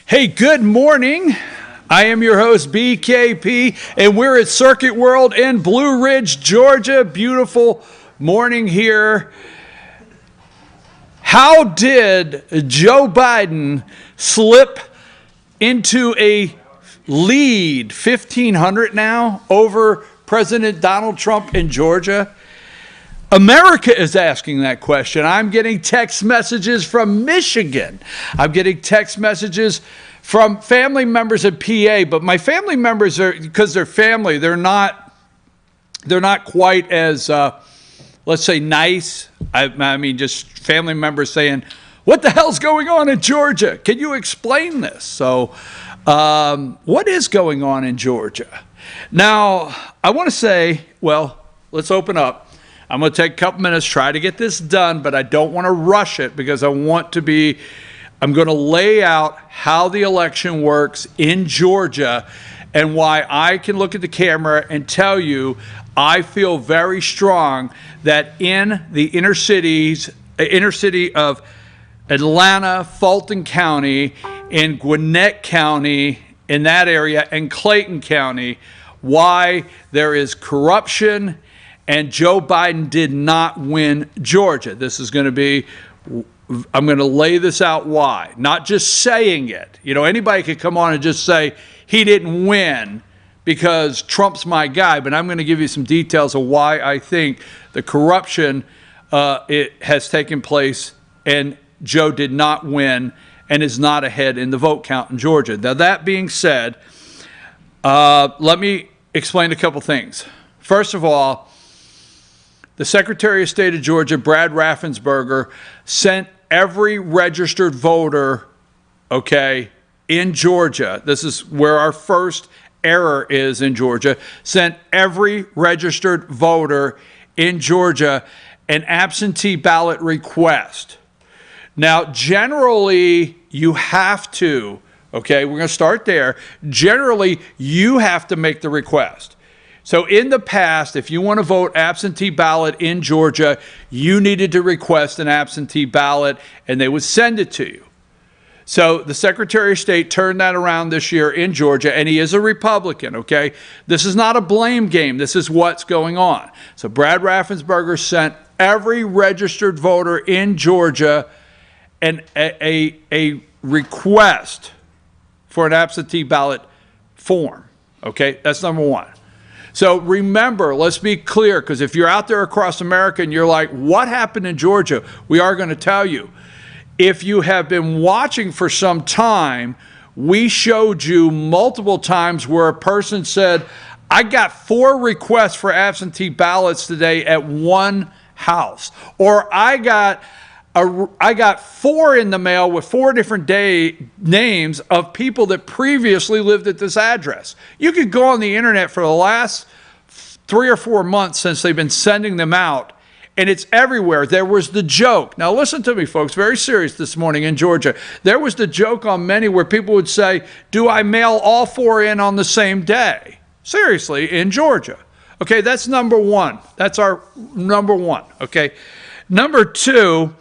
Hey, good morning. I am your host, BKP, and we're at Circuit World in Blue Ridge, Georgia. Beautiful morning here. How did Joe Biden slip into a lead, 1,500 now, over President Donald Trump in Georgia? America is asking that question. I'm getting text messages from Michigan. I'm getting text messages from family members at PA, but my family members are, because they're family, they're not quite as, let's say, nice. I mean, just family members saying, what the hell's going on in Georgia? Can you explain this? So what is going on in Georgia? Now, I want to say, well, let's open up. I'm going to take a couple minutes, try to get this done, but I don't want to rush it because I'm going to lay out how the election works in Georgia and why I can look at the camera and tell you I feel very strong that in the inner city of Atlanta, Fulton County, in Gwinnett County, in that area, and Clayton County, why there is corruption and Joe Biden did not win Georgia. This is going to be, I'm going to lay this out why. Not just saying it. You know, anybody could come on and just say he didn't win because Trump's my guy, but I'm going to give you some details of why I think the corruption it has taken place and Joe did not win and is not ahead in the vote count in Georgia. Now, that being said, let me explain a couple things. First of all, the Secretary of State of Georgia, Brad Raffensperger, sent every registered voter, in Georgia, this is where our first error is in Georgia, sent every registered voter in Georgia an absentee ballot request. Now, generally, you have to, we're going to start there. Generally, you have to make the request. So in the past, if you want to vote absentee ballot in Georgia, you needed to request an absentee ballot and they would send it to you. So the Secretary of State turned that around this year in Georgia, and he is a Republican, This is not a blame game. This is what's going on. So Brad Raffensperger sent every registered voter in Georgia a request for an absentee ballot form, That's number one. So remember, let's be clear, because if you're out there across America and you're like, what happened in Georgia? We are going to tell you. If you have been watching for some time, we showed you multiple times where a person said, I got 4 requests for absentee ballots today at one house. Or I got 4 in the mail with 4 different names of people that previously lived at this address. You could go on the internet for the last 3 or 4 months since they've been sending them out, and it's everywhere. There was the joke. Now listen to me, folks, very serious this morning in Georgia. There was the joke on many where people would say, do I mail all 4 in on the same day? Seriously, in Georgia. That's number one. That's our number one, Number 2,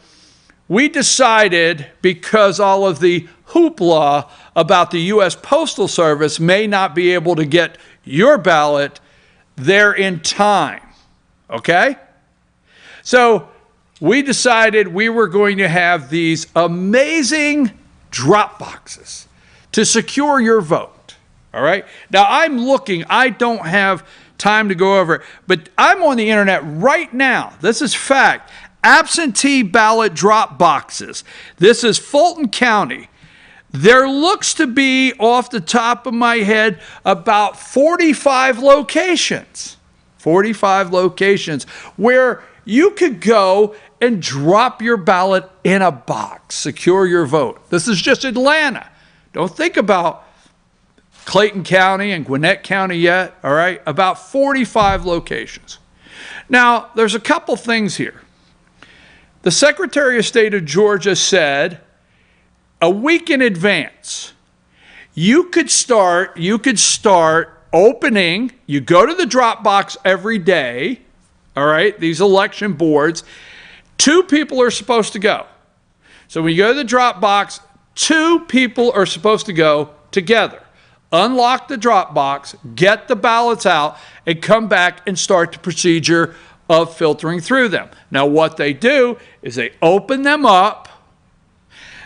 we decided, because all of the hoopla about the U.S. Postal Service may not be able to get your ballot there in time, So we decided we were going to have these amazing drop boxes to secure your vote, all right? Now, I'm looking. I don't have time to go over it, but I'm on the internet right now. This is fact. Absentee ballot drop boxes. This is Fulton County. There looks to be, off the top of my head, about 45 locations. 45 locations where you could go and drop your ballot in a box, secure your vote. This is just Atlanta. Don't think about Clayton County and Gwinnett County yet, all right? About 45 locations. Now, there's a couple things here. The Secretary of State of Georgia said a week in advance, you could start opening, you go to the drop box every day, all right, these election boards, 2 people are supposed to go. So when you go to the drop box, 2 people are supposed to go together, unlock the drop box, get the ballots out, and come back and start the procedure of filtering through them. Now, what they do is they open them up,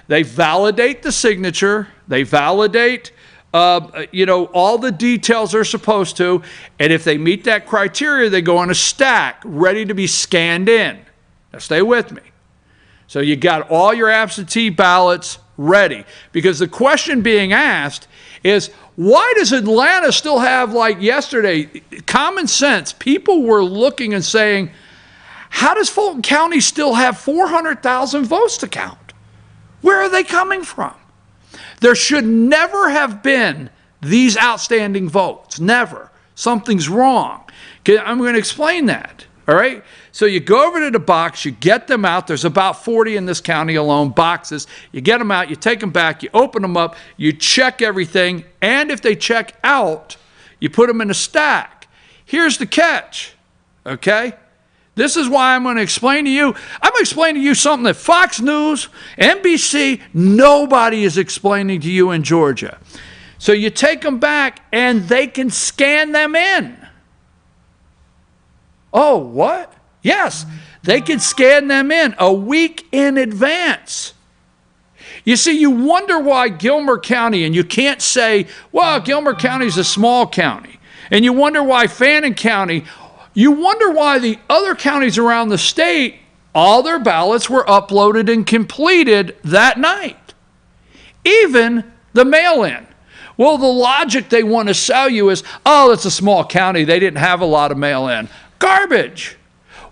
they validate the signature, they validate all the details they're supposed to, and if they meet that criteria, they go on a stack ready to be scanned in. Now, stay with me. So you got all your absentee ballots ready, because the question being asked is, why does Atlanta still have, like yesterday, common sense? People were looking and saying, how does Fulton County still have 400,000 votes to count? Where are they coming from? There should never have been these outstanding votes. Never. Something's wrong. I'm going to explain that. All right? So you go over to the box, you get them out. There's about 40 in this county alone, boxes. You get them out, you take them back, you open them up, you check everything, and if they check out, you put them in a stack. Here's the catch, okay? This is why I'm going to explain to you. I'm going to explain to you something that Fox News, NBC, nobody is explaining to you in Georgia. So you take them back, and they can scan them in. Oh, what? Yes, they can scan them in a week in advance. You see, you wonder why Gilmer County, and you can't say, well, Gilmer County is a small county. And you wonder why Fannin County, you wonder why the other counties around the state, all their ballots were uploaded and completed that night. Even the mail-in. Well, the logic they want to sell you is, oh, it's a small county. They didn't have a lot of mail-in. Garbage.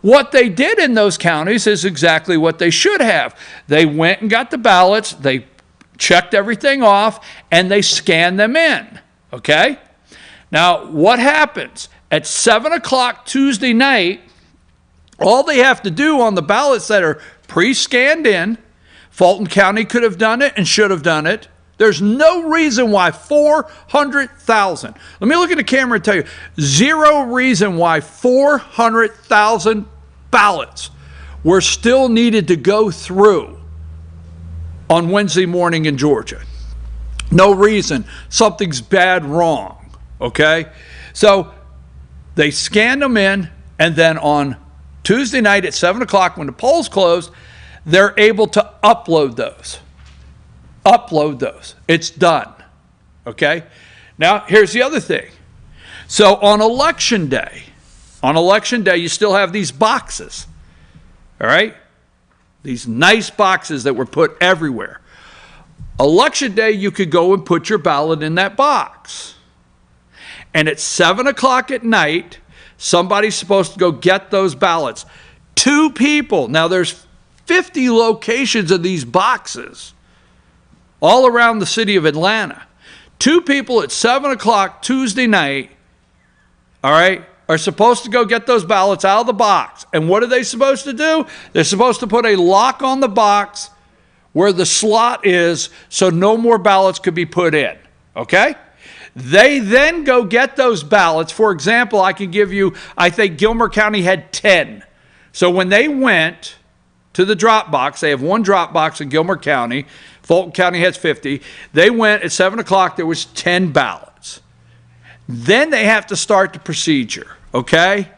What they did in those counties is exactly what they should have. They went and got the ballots, they checked everything off, and they scanned them in, okay? Now, what happens? At 7 o'clock Tuesday night, all they have to do on the ballots that are pre-scanned in, Fulton County could have done it and should have done it. There's no reason why 400,000, let me look at the camera and tell you, zero reason why 400,000 ballots were still needed to go through on Wednesday morning in Georgia. No reason. Something's bad wrong, okay? So they scanned them in, and then on Tuesday night at 7 o'clock when the polls closed, they're able to upload those. Upload those. It's done. Okay? Now, here's the other thing. So on election day, you still have these boxes. All right? These nice boxes that were put everywhere. Election day, you could go and put your ballot in that box. And at 7 o'clock at night, somebody's supposed to go get those ballots. 2 people. Now, there's 50 locations of these boxes all around the city of Atlanta. 2 people at 7 o'clock Tuesday night, all right, are supposed to go get those ballots out of the box. And what are they supposed to do? They're supposed to put a lock on the box where the slot is so no more ballots could be put in, okay? They then go get those ballots. For example, I can give you, I think Gilmer County had 10. So when they went to the drop box, they have 1 drop box in Gilmer County, Fulton County has 50. They went at 7 o'clock, there was 10 ballots. Then they have to start the procedure, okay?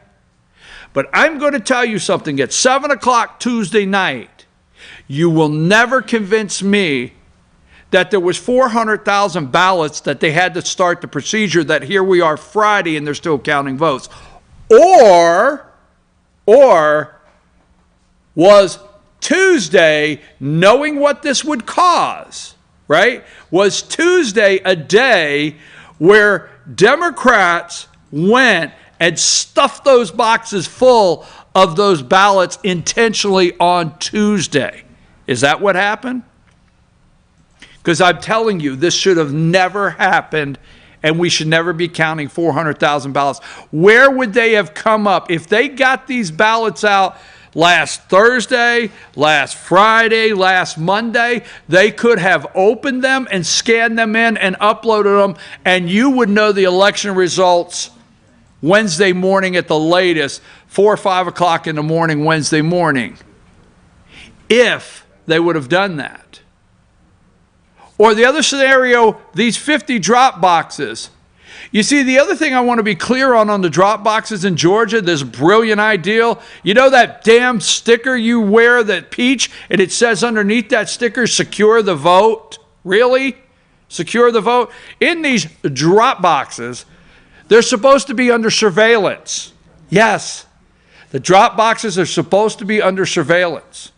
But I'm going to tell you something. At 7 o'clock Tuesday night, you will never convince me that there was 400,000 ballots that they had to start the procedure, that here we are Friday and they're still counting votes. Or was Tuesday, knowing what this would cause, right? Was Tuesday a day where Democrats went and stuffed those boxes full of those ballots intentionally on Tuesday? Is that what happened? Because I'm telling you, this should have never happened, and we should never be counting 400,000 ballots. Where would they have come up if they got these ballots out last Thursday, last Friday, last Monday? They could have opened them and scanned them in and uploaded them, and you would know the election results Wednesday morning at the latest, 4 or 5 o'clock in the morning Wednesday morning, if they would have done that. Or the other scenario, these 50 drop boxes. You see, the other thing I want to be clear on the drop boxes in Georgia, this brilliant ideal, you know that damn sticker you wear, that peach, and it says underneath that sticker, secure the vote? Really? Secure the vote? In these drop boxes, they're supposed to be under surveillance. Yes, the drop boxes are supposed to be under surveillance.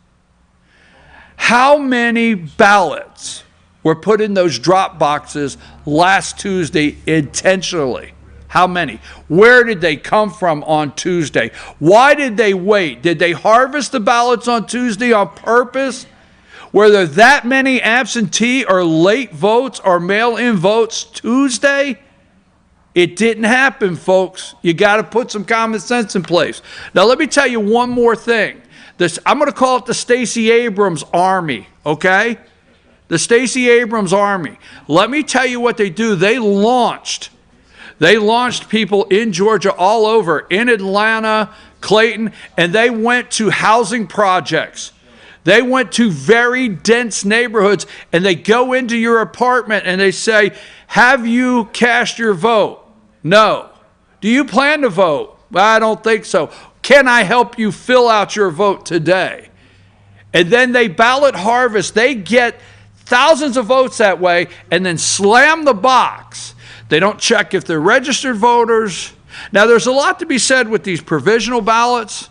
How many ballots were put in those drop boxes last Tuesday intentionally? How many? Where did they come from on Tuesday? Why did they wait? Did they harvest the ballots on Tuesday on purpose? Were there that many absentee or late votes or mail-in votes Tuesday? It didn't happen, folks. You got to put some common sense in place. Now, let me tell you one more thing. I'm going to call it the Stacey Abrams Army, okay? The Stacey Abrams Army. Let me tell you what they do. They launched people in Georgia all over, in Atlanta, Clayton, and they went to housing projects. They went to very dense neighborhoods, and they go into your apartment and they say, have you cast your vote? No. Do you plan to vote? I don't think so. Can I help you fill out your vote today? And then they ballot harvest. They get thousands of votes that way and then slam the box. They don't check if they're registered voters. Now, there's a lot to be said with these provisional ballots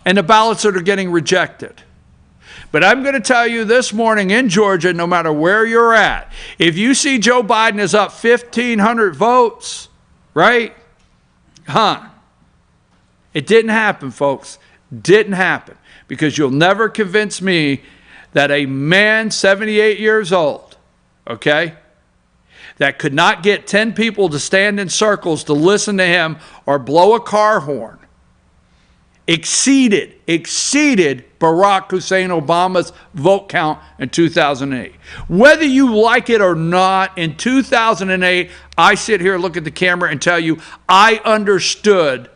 and the ballots that are getting rejected. But I'm going to tell you this morning in Georgia, no matter where you're at, if you see Joe Biden is up 1,500 votes, right? It didn't happen, folks. Didn't happen. Because you'll never convince me that a man 78 years old, okay, that could not get 10 people to stand in circles to listen to him or blow a car horn, exceeded Barack Hussein Obama's vote count in 2008. Whether you like it or not, in 2008, I sit here, look at the camera and tell you, I understood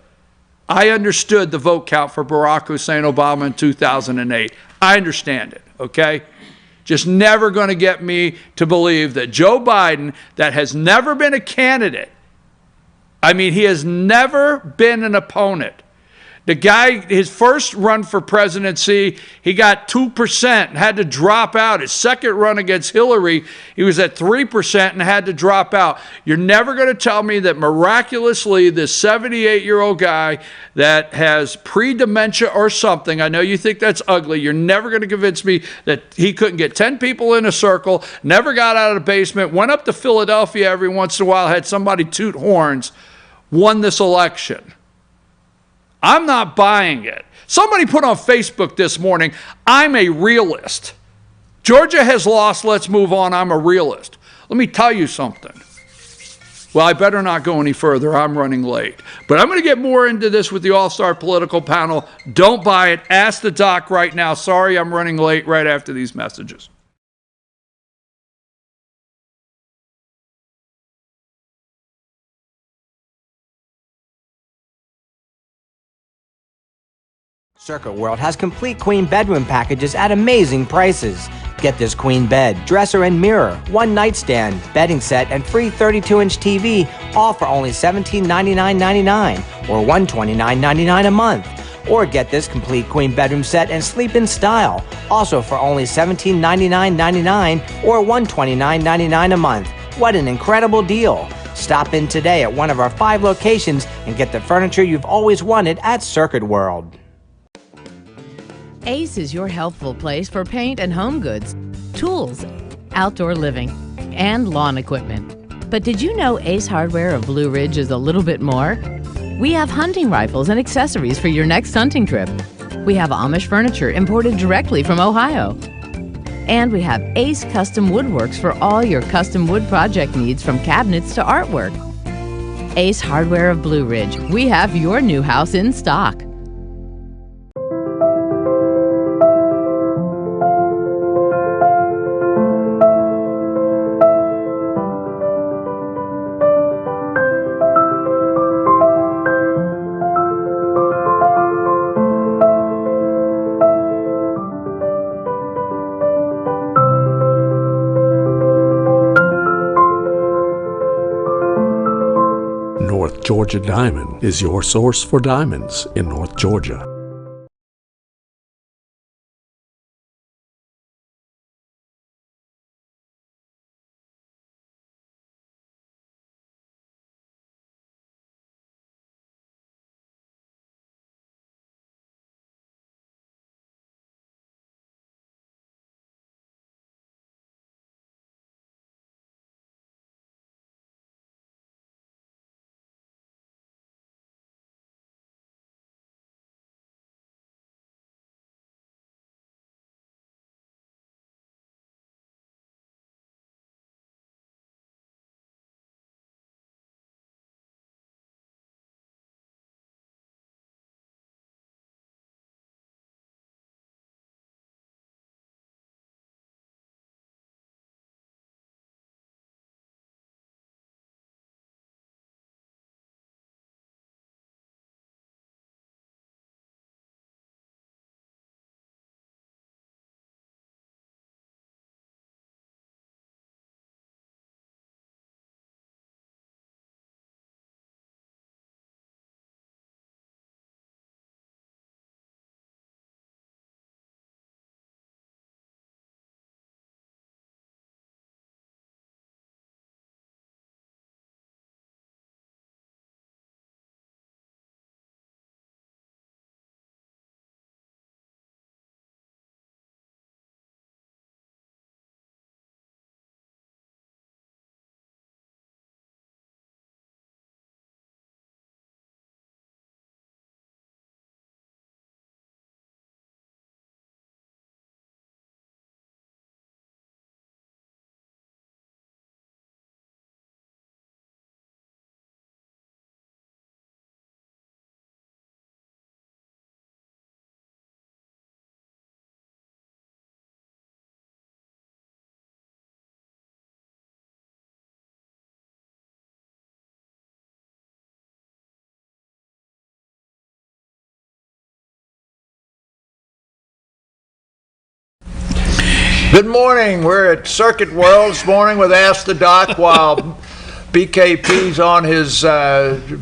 the vote count for Barack Hussein Obama in 2008. I understand it, okay? Just never going to get me to believe that Joe Biden, that has never been a candidate, I mean, he has never been an opponent. The guy, his first run for presidency, he got 2% and had to drop out. His second run against Hillary, he was at 3% and had to drop out. You're never going to tell me that miraculously this 78-year-old guy that has pre-dementia or something, I know you think that's ugly, you're never going to convince me that he couldn't get 10 people in a circle, never got out of the basement, went up to Philadelphia every once in a while, had somebody toot horns, won this election. I'm not buying it. Somebody put on Facebook this morning, I'm a realist. Georgia has lost, let's move on, I'm a realist. Let me tell you something. Well, I better not go any further, I'm running late. But I'm going to get more into this with the All-Star Political Panel. Don't buy it. Ask the doc right now. Sorry, I'm running late right after these messages. Circuit World has complete queen bedroom packages at amazing prices. Get this queen bed, dresser and mirror, one nightstand, bedding set, and free 32-inch TV, all for only $1799.99 or $129.99 a month. Or get this complete queen bedroom set and sleep in style, also for only $1799.99 or $129.99 a month. What an incredible deal! Stop in today at one of our 5 locations and get the furniture you've always wanted at Circuit World. Ace is your healthful place for paint and home goods, tools, outdoor living, and lawn equipment. But did you know Ace Hardware of Blue Ridge is a little bit more? We have hunting rifles and accessories for your next hunting trip. We have Amish furniture imported directly from Ohio. And we have Ace Custom Woodworks for all your custom wood project needs, from cabinets to artwork. Ace Hardware of Blue Ridge. We have your new house in stock. Georgia Diamond is your source for diamonds in North Georgia. Good morning. We're at Circuit World this morning with Ask the Doc while BKP's on his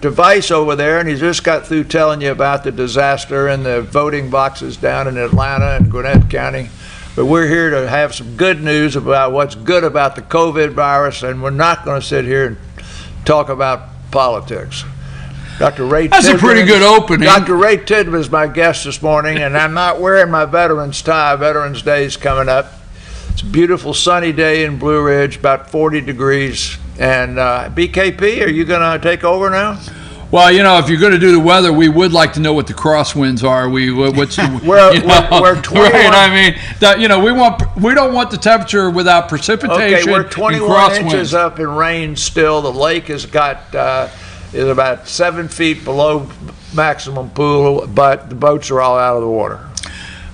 device over there, and he just got through telling you about the disaster in the voting boxes down in Atlanta and Gwinnett County. But we're here to have some good news about what's good about the COVID virus, and we're not going to sit here and talk about politics. Dr. Ray That's Tidman, a pretty good opening. Dr. Ray Tidman is my guest this morning, and I'm not wearing my veteran's tie. Veterans Day is coming up. It's a beautiful sunny day in Blue Ridge, about 40 degrees. And BKP, are you going to take over now? Well, you know, if you're going to do the weather, we would like to know what the crosswinds are. We're 21. Right, I mean, you know, we don't want the temperature without precipitation. Okay, we're and 21 inches crosswinds. up in rain still. The lake has got is about 7 feet below maximum pool, but the boats are all out of the water.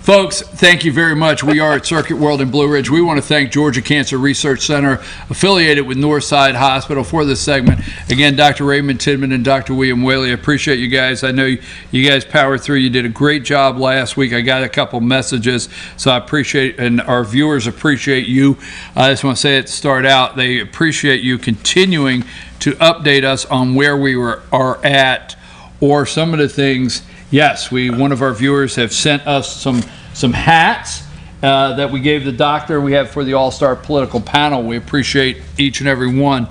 Folks, thank you very much. We are at Circuit World in Blue Ridge. We want to thank Georgia Cancer Research Center, affiliated with Northside Hospital, for this segment. Again, Dr. Raymond Tidman and Dr. William Whaley, I appreciate you guys. I know you guys powered through. You did a great job last week. I got a couple messages, so I appreciate, and our viewers appreciate you. I just want to say at the start out, they appreciate you continuing to update us on where we are at, or some of the things. Yes, one of our viewers have sent us some hats that we gave the doctor. We have for the All-Star Political Panel. We appreciate each and every one.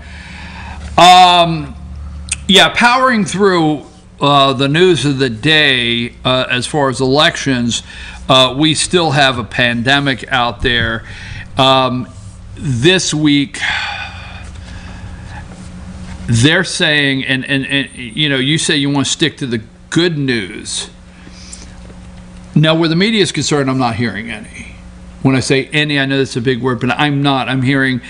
Yeah, powering through the news of the day as far as elections, we still have a pandemic out there. This week, they're saying, and you know, you say you want to stick to the good news. Now, where the media is concerned, I'm not hearing any. When I say any, I know that's a big word, but I'm not. I'm hearing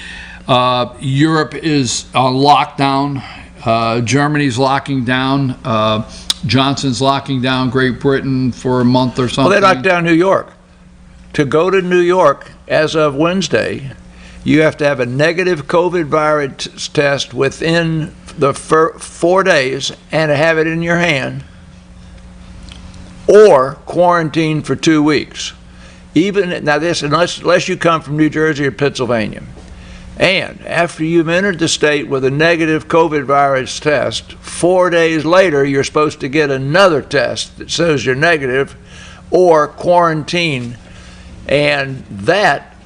Europe is on lockdown. Germany's locking down. Johnson's locking down Great Britain for a month or something. Well, they locked down New York. To go to New York as of Wednesday, you have to have a negative COVID virus test within the 4 days and have it in your hand, or quarantine for 2 weeks. Even now, this unless you come from New Jersey or Pennsylvania. And after you've entered the state with a negative COVID virus test, 4 days later, you're supposed to get another test that says you're negative or quarantine. And that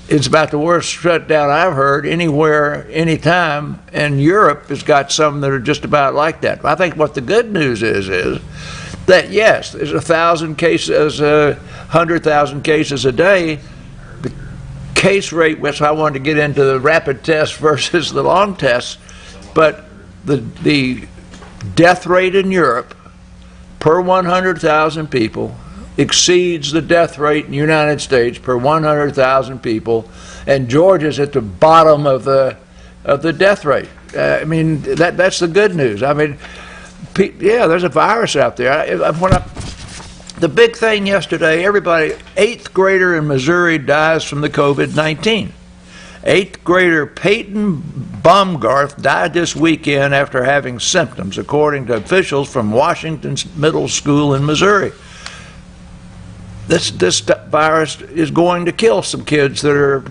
is about the worst shutdown I've heard anywhere, anytime. And Europe has got some that are just about like that. I think what the good news is that, yes, there's 1,000 cases, 100,000 cases a day. The case rate, which I wanted to get into the rapid test versus the long tests, but the death rate in Europe per 100,000 people exceeds the death rate in the United States per 100,000 people, and Georgia's at the bottom of the death rate. I mean, that's the good news. I mean, yeah, there's a virus out there. The big thing yesterday, everybody, 8th grader in Missouri dies from the COVID-19. 8th grader Peyton Baumgarth died this weekend after having symptoms, according to officials from Washington's Middle School in Missouri. This virus is going to kill some kids that are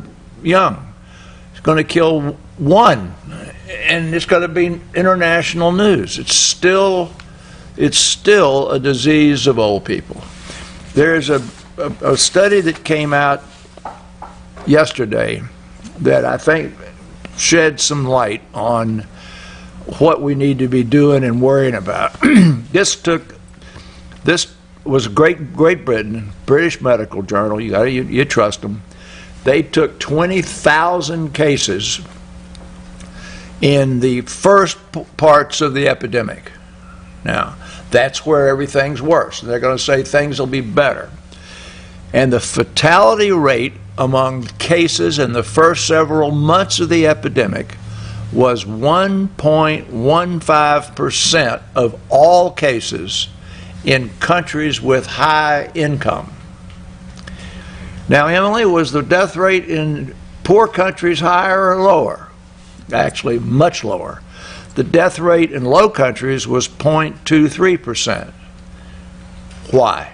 young. It's going to kill one, and it's going to be international news. It's still a disease of old people. There's a study that came out yesterday that I think shed some light on what we need to be doing and worrying about. This was Great Britain, British Medical Journal. You trust them. They took 20,000 cases in the first parts of the epidemic. Now, that's where everything's worse. They're going to say things will be better. And the fatality rate among cases in the first several months of the epidemic was 1.15% of all cases in countries with high income. Now, Emily, was the death rate in poor countries higher or lower? Actually, much lower. The death rate in low countries was 0.23%. Why?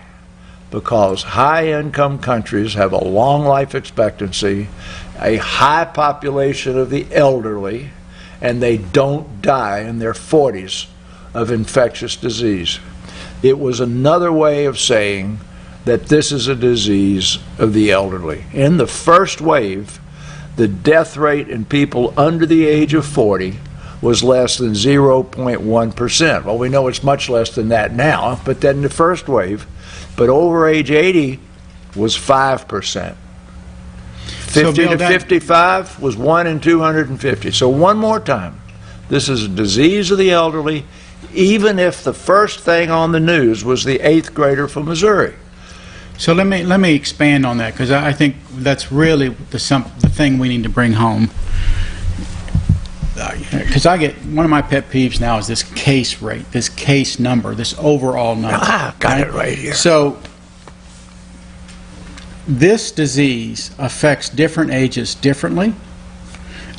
Because high-income countries have a long life expectancy, a high population of the elderly, and they don't die in their 40s of infectious disease. It was another way of saying that this is a disease of the elderly. In the first wave, the death rate in people under the age of 40 was less than 0.1%. Well, we know it's much less than that now, but then the first wave, but over age 80 was 5%. 50 to 55 was 1 in 250. So one more time, this is a disease of the elderly, even if the first thing on the news was the 8th grader from Missouri. So let me expand on that, because I think that's really the thing we need to bring home. Because one of my pet peeves now is this case rate, this case number, this overall number. Got it right here. So this disease affects different ages differently,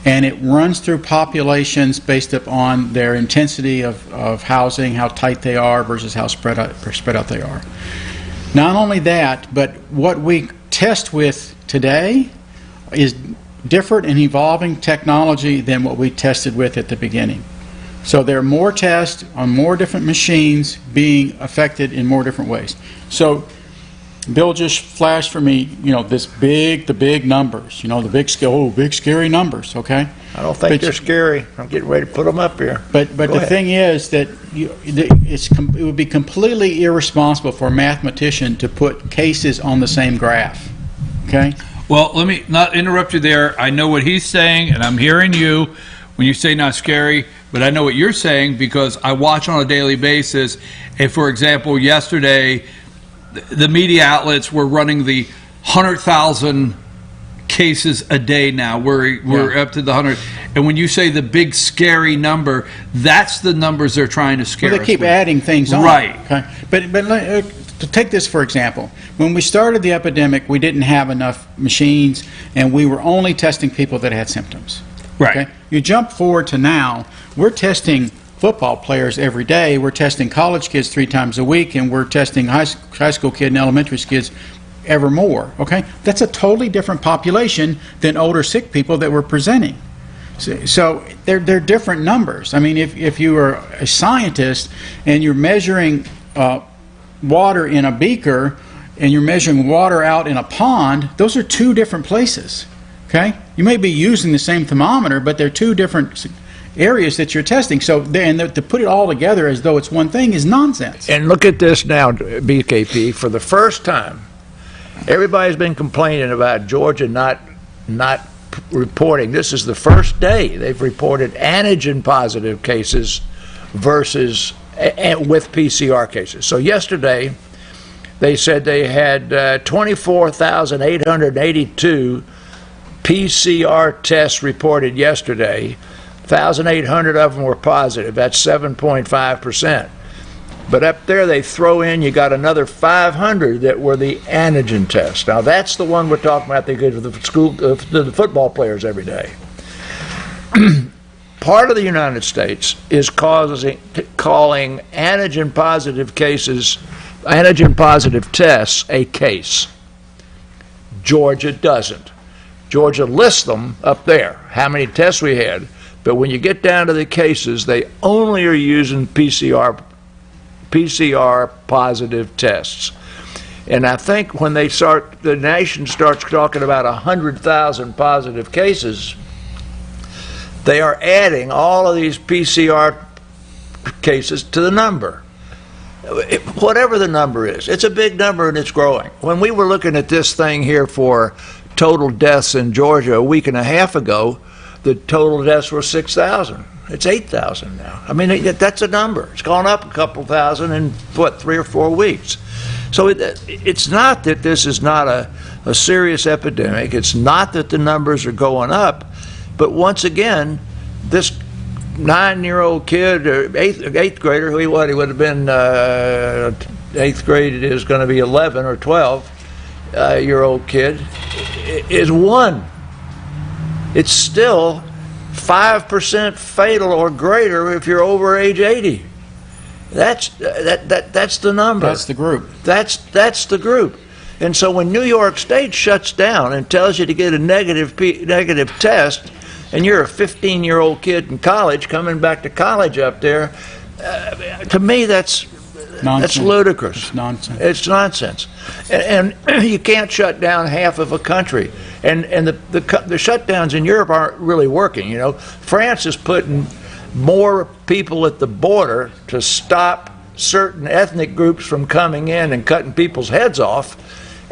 and it runs through populations based upon their intensity of housing, how tight they are versus how spread out they are. Not only that, but what we test with today is different and evolving technology than what we tested with at the beginning. So there are more tests on more different machines being affected in more different ways. So Bill just flashed for me, the big numbers, the big scary numbers, okay? I don't think they're scary. I'm getting ready to put them up here. But the thing is that it would be completely irresponsible for a mathematician to put cases on the same graph, okay? Well, let me not interrupt you there. I know what he's saying, and I'm hearing you when you say not scary, but I know what you're saying because I watch on a daily basis. And for example, yesterday, the media outlets were running the 100,000 cases a day now. We're up to the 100. And when you say the big scary number, that's the numbers they're trying to scare us they keep with. adding things on. Right. Okay. But to take this for example, when we started the epidemic, we didn't have enough machines, and we were only testing people that had symptoms. Right. Okay? You jump forward to now, we're testing football players every day, we're testing college kids 3 times a week, and we're testing high school kids and elementary kids evermore. Okay, that's a totally different population than older sick people that we're presenting. So they're different numbers. I mean, if you are a scientist and you're measuring water in a beaker and you're measuring water out in a pond, those are two different places. Okay, you may be using the same thermometer, but they're two different areas that you're testing. So to put it all together as though it's one thing is nonsense. And look at this now, BKP. For the first time, everybody's been complaining about Georgia not reporting. This is the first day they've reported antigen positive cases versus with PCR cases. So yesterday, they said they had 24,882 PCR tests reported yesterday. 1,800 of them were positive. That's 7.5%. But up there they throw in, you got another 500 that were the antigen test. Now that's the one we're talking about. They go to the the football players every day. Part of the United States is calling antigen positive tests a case. Georgia doesn't. Georgia lists them up there, how many tests we had. But when you get down to the cases, they only are using PCR positive tests. And I think when the nation starts talking about 100,000 positive cases, they are adding all of these PCR cases to the number. Whatever the number is, it's a big number and it's growing. When we were looking at this thing here for total deaths in Georgia a week and a half ago, the total deaths were 6,000. It's 8,000 now. I mean, that's a number. It's gone up a couple thousand in, 3 or 4 weeks. So it's not that this is not a serious epidemic. It's not that the numbers are going up. But once again, this 9-year-old kid, or eighth grader, he would have been 8th grade, is going to be 11 or 12-year-old kid, is one. It's still 5% fatal or greater if you're over age 80. That's the number. That's the group. That's the group. And so when New York State shuts down and tells you to get a negative test, and you're a 15-year-old kid in college coming back to college up there, to me that's nonsense. That's ludicrous. It's nonsense. It's nonsense. And you can't shut down half of a country. And the shutdowns in Europe aren't really working. You know, France is putting more people at the border to stop certain ethnic groups from coming in and cutting people's heads off,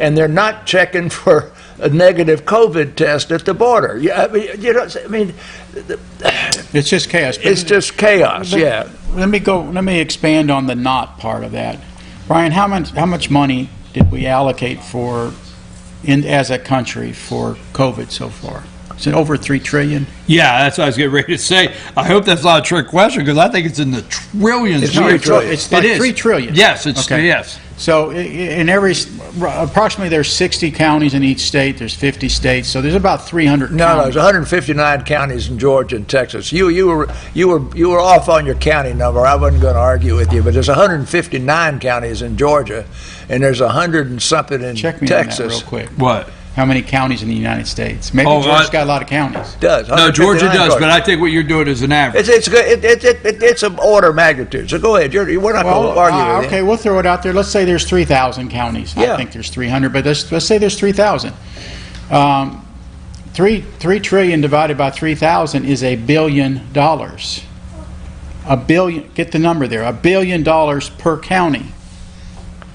and they're not checking for a negative COVID test at the border. Yeah, I mean, it's just chaos. It's just chaos. Yeah. Let me expand on the not part of that. Brian, how much money did we allocate as a country for COVID so far? Is it over $3 trillion? Yeah, that's what I was getting ready to say. I hope that's not a trick question, because I think it's in the trillions. It's $3 trillion. It's like $3 trillion. Yes, it's okay. Yes. So in approximately there's 60 counties in each state. There's 50 states. So there's about 300 counties. No, there's 159 counties in Georgia and Texas. You were off on your county number. I wasn't going to argue with you, but there's 159 counties in Georgia, and there's 100 and something in Check me Texas. on that real quick. What? How many counties in the United States? Maybe Georgia's got a lot of counties. Does. No, Georgia does, but I think what you're doing is an average. It's good. It's an order of magnitude. So go ahead. We're not going to argue with you. Okay, we'll throw it out there. Let's say there's 3,000 counties. Yeah. I think there's 300, but let's say there's 3,000. 3 trillion divided by 3,000 is $1 billion. $1 billion. Get the number there. $1 billion per county.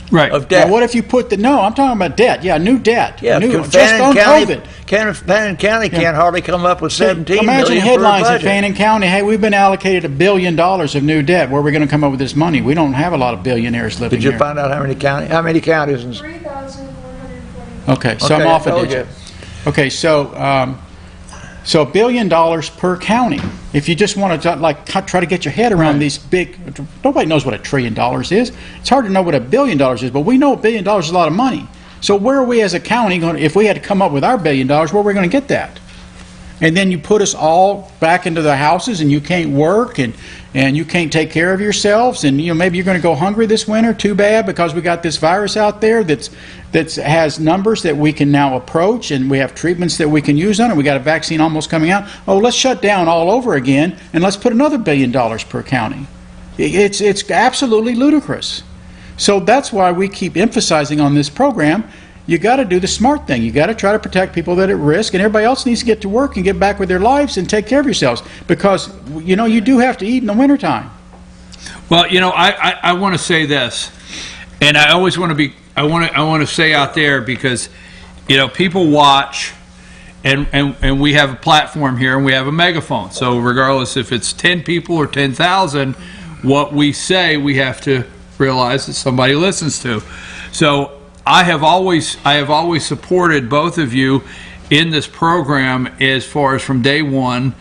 Right. Of debt. Now, what if you put no, I'm talking about debt. Yeah, new debt. Yeah, new, because just on COVID. Fannin County can't hardly come up with $17 Imagine million headlines for a in budget. Fannin County. Hey, we've been allocated $1 billion of new debt. Where are we going to come up with this money? We don't have a lot of billionaires living Did you here. find out how many counties? 3,120. Okay, so I'm off a told digit. Okay, so $1 billion per county. If you just want to try to get your head around these big, nobody knows what $1 trillion is. It's hard to know what $1 billion is, but we know $1 billion is a lot of money. So where are we as a county going? If we had to come up with our $1 billion, where are we going to get that? and then you put us all back into the houses, and you can't work, and you can't take care of yourselves, and maybe you're going to go hungry this winter. Too bad, because we got this virus out there that has numbers that we can now approach, and we have treatments that we can use on it. We got a vaccine almost coming out. Oh, let's shut down all over again, and let's put another $1 billion per county. It's absolutely ludicrous. So that's why we keep emphasizing on this program. You got to do the smart thing. You got to try to protect people that are at risk, and everybody else needs to get to work and get back with their lives and take care of yourselves, because you do have to eat in the wintertime. Well, I want to say this, and I always want to be. I want to say out there, because people watch, and we have a platform here and we have a megaphone. So regardless if it's 10 people or 10,000, what we say we have to realize that somebody listens to. So I have always supported both of you in this program, as far as from day one.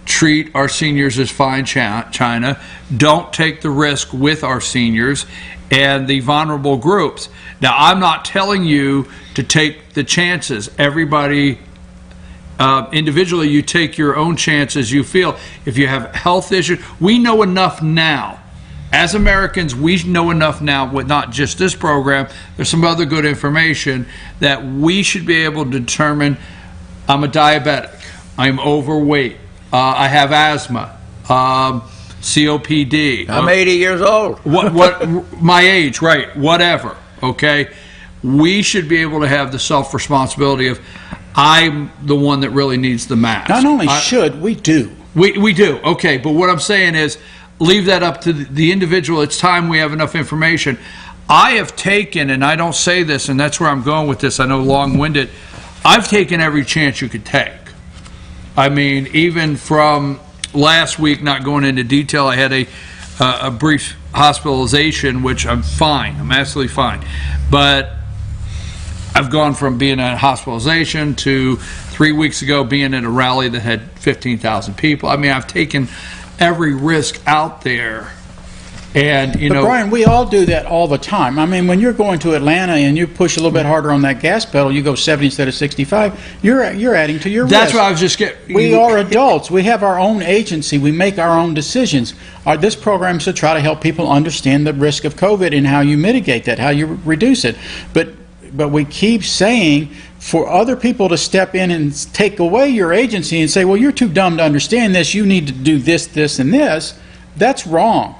Treat our seniors as fine china. Don't take the risk with our seniors and the vulnerable groups. Now, I'm not telling you to take the chances. Everybody, individually, you take your own chances you feel. If you have health issues, we know enough now. As Americans, we know enough now, with not just this program, there's some other good information, that we should be able to determine, I'm a diabetic, I'm overweight, I have asthma, COPD. I'm 80 years old. What my age, right, whatever, okay? We should be able to have the self-responsibility of, I'm the one that really needs the mask. Not only should, we do. We do, okay, but what I'm saying is, leave that up to the individual. It's time we have enough information. I have taken, and I don't say this, and that's where I'm going with this, I know long-winded, I've taken every chance you could take. I mean, even from last week, not going into detail, I had a brief hospitalization, which I'm fine, I'm absolutely fine. But I've gone from being in hospitalization to 3 weeks ago being at a rally that had 15,000 people. I mean, I've taken every risk out there, and But Brian, we all do that all the time. I mean, when you're going to Atlanta and you push a little bit harder on that gas pedal, you go 70 instead of 65. You're adding to your risk. That's what I was just getting. We are adults. We have our own agency. We make our own decisions. This program is to try to help people understand the risk of COVID and how you mitigate that, how you reduce it. But we keep saying, for other people to step in and take away your agency and say, well, you're too dumb to understand this, you need to do this, this, and this, that's wrong.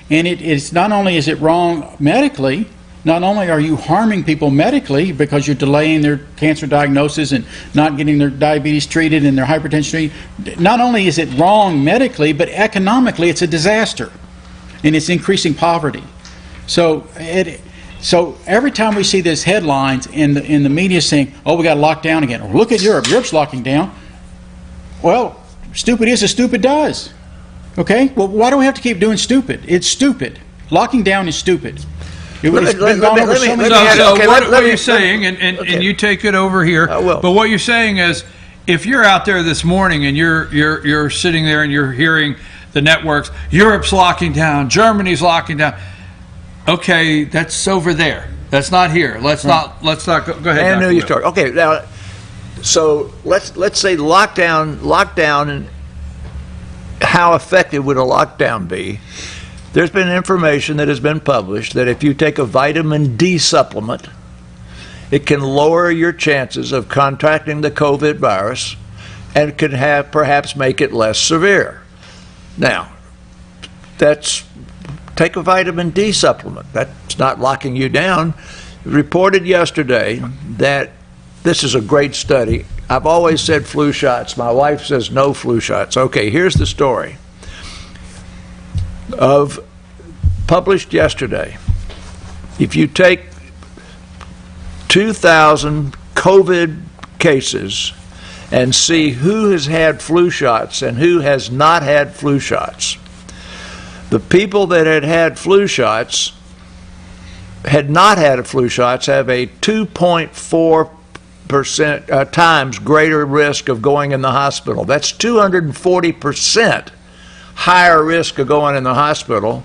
And it's not only is it wrong medically, not only are you harming people medically because you're delaying their cancer diagnosis and not getting their diabetes treated and their hypertension treated, not only is it wrong medically, but economically it's a disaster, and it's increasing poverty. So every time we see these headlines in the media saying, oh, we got to lock down again, or look at Europe, Europe's locking down. Well, stupid is as stupid does. Okay? Well, why do we have to keep doing stupid? It's stupid. Locking down is stupid. So what are you saying, and you take it over here, but what you're saying is, if you're out there this morning and you're sitting there and you're hearing the networks, Europe's locking down, Germany's locking down, okay, that's over there. That's not here. Let's not go ahead. And New York. Okay, now, so let's say lockdown, and how effective would a lockdown be? There's been information that has been published that if you take a vitamin D supplement, it can lower your chances of contracting the COVID virus and can perhaps make it less severe. Now, take a vitamin D supplement. That's not locking you down. Reported yesterday that this is a great study. I've always said flu shots. My wife says no flu shots. Okay, here's the story. Published yesterday. If you take 2,000 COVID cases and see who has had flu shots and who has not had flu shots, the people that had flu shots, had not had flu shots, have a 2.4% times greater risk of going in the hospital. That's 240% higher risk of going in the hospital,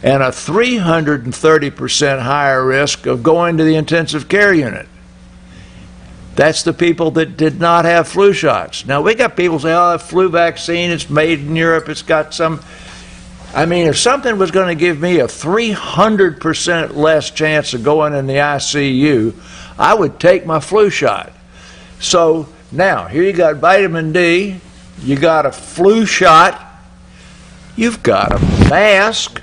and a 330% higher risk of going to the intensive care unit. That's the people that did not have flu shots. Now, we got people say, oh, the flu vaccine, it's made in Europe, it's got some. I mean, if something was going to give me a 300% less chance of going in the ICU, I would take my flu shot. So now, here you got vitamin D, you got a flu shot, you've got a mask,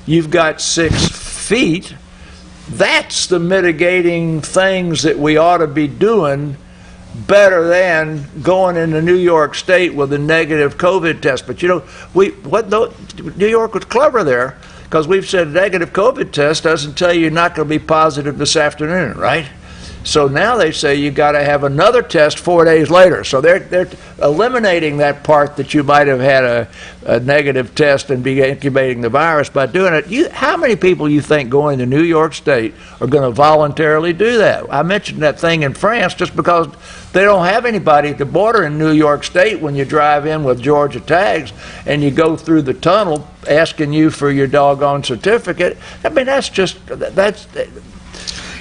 you've got 6 feet. That's the mitigating things that we ought to be doing better than going into New York State with a negative COVID test. But you know, New York was clever there, because we've said negative COVID test doesn't tell you you're not going to be positive this afternoon, right? So now they say you got to have another test 4 days later. So they're eliminating that part that you might have had a negative test and be incubating the virus by doing it. How many people you think going to New York State are going to voluntarily do that? I mentioned that thing in France just because they don't have anybody at the border in New York State when you drive in with Georgia tags and you go through the tunnel asking you for your doggone certificate. I mean, that's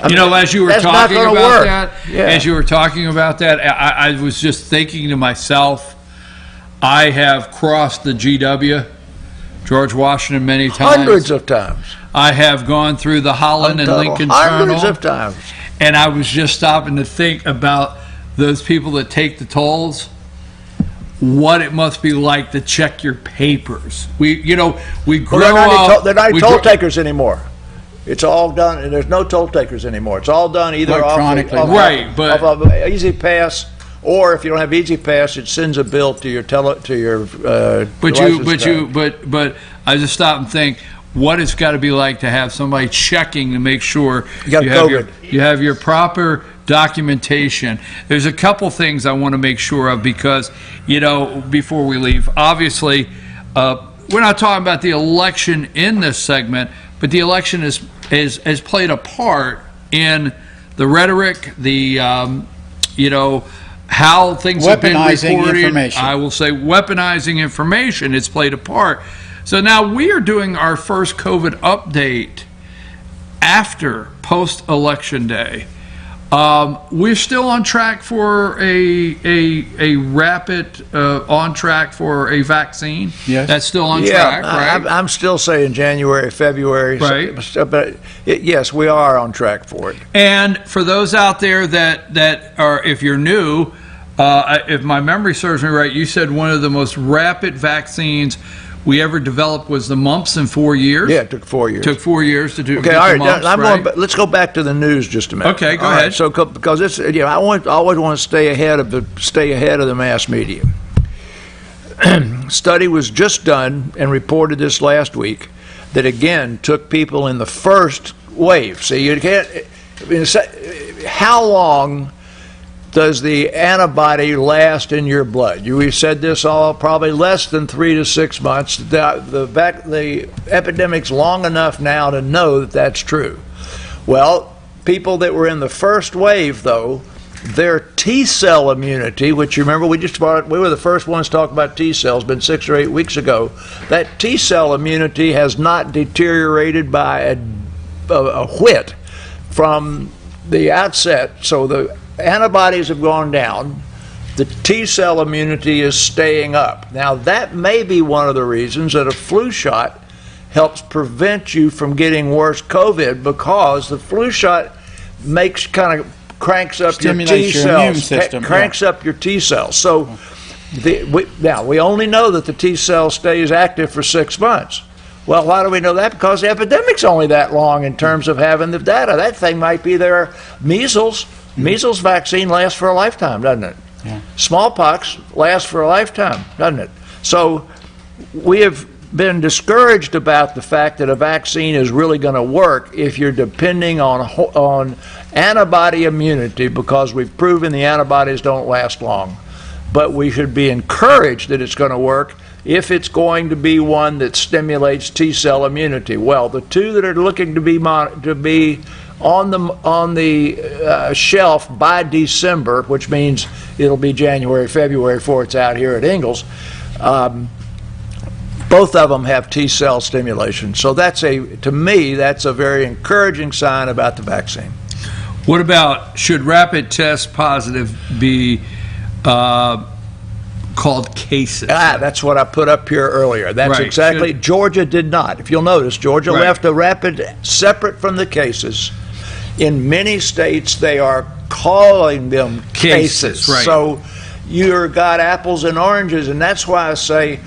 you know, as you were talking about that, yeah. as you were talking about that, I was just thinking to myself, I have crossed the GW, George Washington, many times. Hundreds of times. I have gone through the Holland and Lincoln Hundreds Tunnel. of times. And I was just stopping to think about those people that take the tolls, what it must be like to check your papers. We grow up. They're not toll takers anymore. It's all done, and there's no toll takers anymore. It's all done either electronically, off Easy Pass, or if you don't have Easy Pass, it sends a bill to your But I just stop and think, what it's got to be like to have somebody checking to make sure you have your proper documentation. There's a couple things I want to make sure of, because, you know, before we leave, obviously, we're not talking about the election in this segment, but the election has played a part in the rhetoric, the how things have been reported. Information. I will say weaponizing information. It's played a part. So now we are doing our first COVID update after post-election day. We're still on track for a rapid, on track for a vaccine. Yes. That's still on track, right? I'm still saying January, February. Right. But yes, we are on track for it. And for those out there that are, if you're new, if my memory serves me right, you said one of the most rapid vaccines we ever developed was the mumps in 4 years. Yeah, it took 4 years. Took 4 years to do. Okay, all right. Let's go back to the news just a minute. Okay, go all ahead. Right, so because it's, I always want to stay ahead of the mass media. Study was just done and reported this last week that again took people in the first wave. See, you can't. How long does the antibody last in your blood? We said this all probably less than 3 to 6 months. The epidemic's long enough now to know that that's true. Well, people that were in the first wave, though, their T-cell immunity, which you remember we were the first ones to talk about T-cells, been 6 or 8 weeks ago. That T-cell immunity has not deteriorated by a whit from the outset. So the antibodies have gone down. The T-cell immunity is staying up. Now, that may be one of the reasons that a flu shot helps prevent you from getting worse COVID, because the flu shot cranks up your T-cells, cranks up your T-cells. So we only know that the T-cell stays active for 6 months. Well, why do we know that? Because the epidemic's only that long in terms of having the data. That thing might be there. Measles vaccine lasts for a lifetime, doesn't it? Yeah. Smallpox lasts for a lifetime, doesn't it? So we have been discouraged about the fact that a vaccine is really going to work if you're depending on antibody immunity, because we've proven the antibodies don't last long. But we should be encouraged that it's going to work if it's going to be one that stimulates T-cell immunity. Well, the two that are looking to be on the shelf by December, which means it'll be January, February before it's out here at Ingalls, both of them have T-cell stimulation. So to me, that's a very encouraging sign about the vaccine. What about, should rapid test positive be called cases? That's what I put up here earlier. That's Right. exactly. Should- Georgia did not. If you'll notice, Georgia Right. left a rapid separate from the cases. In many states, they are calling them cases. Right. So you've got apples and oranges, and that's why I say,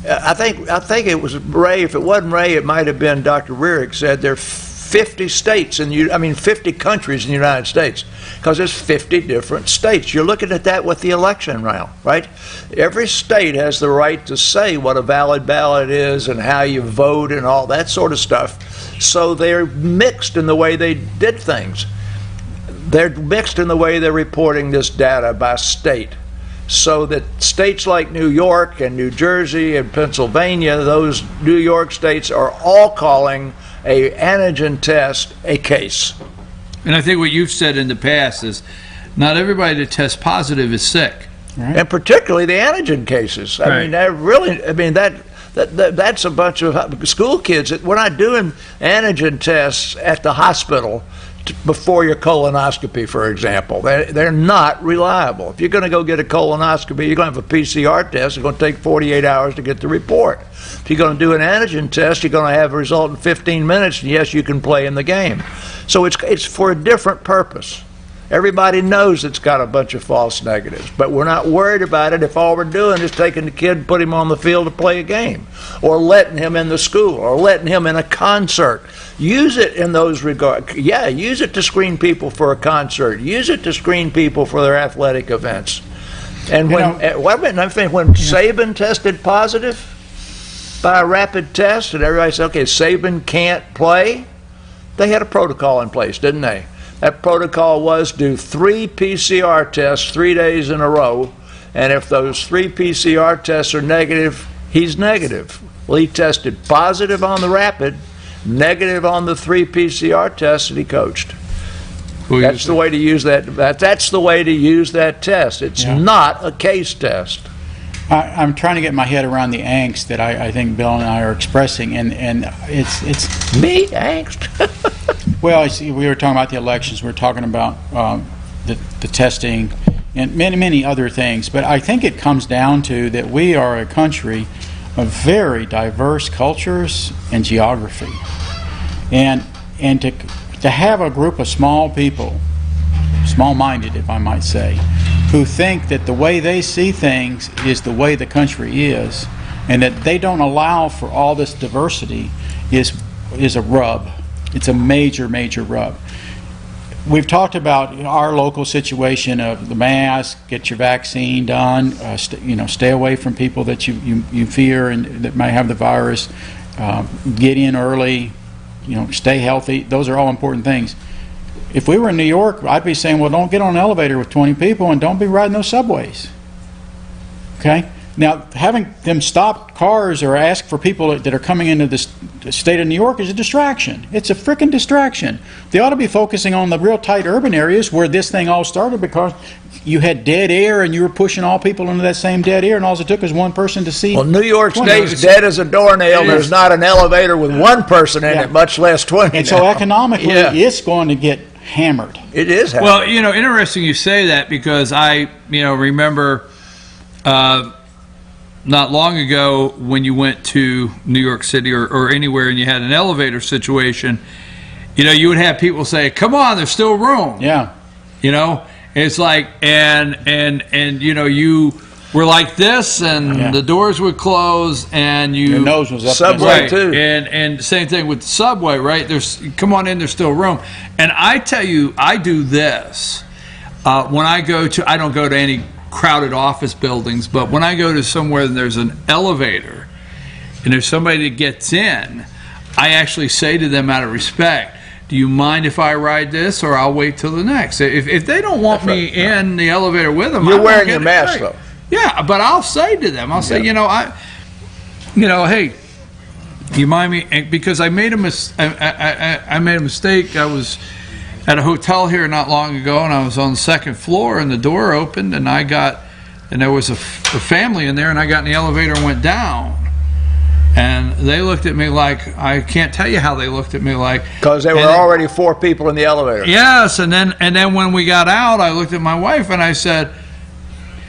I think it was Ray. If it wasn't Ray, it might have been Dr. Rearick said there are 50 states 50 countries in the United States, because there's 50 different states. You're looking at that with the election now, right? Every state has the right to say what a valid ballot is and how you vote and all that sort of stuff. So they're mixed in the way they did things. They're mixed in the way they're reporting this data by state. So that states like New York and New Jersey and Pennsylvania, those New York states are all calling a antigen test a case. And I think what you've said in the past is not everybody that tests positive is sick. And particularly the antigen cases. I mean, that really, that's a bunch of school kids. We're not doing antigen tests at the hospital before your colonoscopy, for example. They're not reliable. If you're going to go get a colonoscopy, you're going to have a PCR test. It's going to take 48 hours to get the report. If you're going to do an antigen test, you're going to have a result in 15 minutes, and yes, you can play in the game. So it's for a different purpose. Everybody knows it's got a bunch of false negatives, but we're not worried about it if all we're doing is taking the kid and put him on the field to play a game, or letting him in the school, or letting him in a concert. Use it in those regards. Yeah, use it to screen people for a concert. Use it to screen people for their athletic events. And when Saban tested positive by a rapid test, and everybody said, okay, Saban can't play, they had a protocol in place, didn't they? That protocol was do 3 PCR tests 3 days in a row, and if those 3 PCR tests are negative, he's negative. Well, he tested positive on the rapid, negative on the 3 PCR tests, and he coached. That's the way to use that. That's the way to use that test. It's not a case test. I'm trying to get my head around the angst that I think Bill and I are expressing, and it's me angst. Well, we were talking about the elections. We were talking about the testing and many other things. But I think it comes down to that we are a country of very diverse cultures and geography, and to have a group of small people, small-minded, if I might say, who think that the way they see things is the way the country is, and that they don't allow for all this diversity is a rub. It's a major rub. We've talked about our local situation of the mask, get your vaccine done, stay away from people that you fear and that might have the virus, get in early, stay healthy. Those are all important things. If we were in New York, I'd be saying, well, don't get on an elevator with 20 people and don't be riding those subways. Okay? Now, having them stop cars or ask for people that are coming into the state of New York is a distraction. It's a frickin' distraction. They ought to be focusing on the real tight urban areas where this thing all started, because you had dead air and you were pushing all people into that same dead air, and all it took was one person to see. Well, New York State's dead as a doornail. There's not an elevator with one person in it, much less 20. And so economically, it's going to get hammered. It is hammered. Well, interesting you say that, because I, remember not long ago when you went to New York City or anywhere and you had an elevator situation, you would have people say, come on, there's still room. Yeah. It's like, and you were like this, and the doors would close, and Your nose was up. Subway right, too. and same thing with the subway, right? Come on in, there's still room. And I tell you, I do this when I don't go to any crowded office buildings, but when I go to somewhere and there's an elevator and there's somebody that gets in, I actually say to them out of respect, do you mind if I ride this, or I'll wait till the next? If they don't want me in the elevator with them, You're wearing your mask, though. Yeah, but I'll say to them, hey, you mind me? Because I made a mistake. I was at a hotel here not long ago, and I was on the second floor, and the door opened, and there was a family in there, and I got in the elevator and went down. And they looked at me like, I can't tell you how they looked at me like. Because there were already 4 people in the elevator. Yes, and then when we got out, I looked at my wife and I said,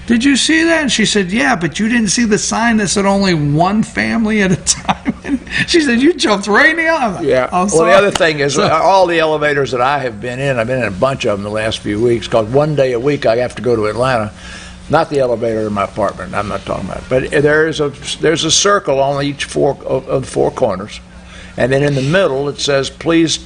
"Did you see that?" And she said, "Yeah, but you didn't see the sign that said only one family at a time." And she said, "You jumped right in the elevator." Yeah. Well, the other thing is, all the elevators that I have been in, I've been in a bunch of them the last few weeks, because one day a week I have to go to Atlanta. Not the elevator in my apartment. I'm not talking about it. But there's a circle on each of the 4 corners, and then in the middle it says, "Please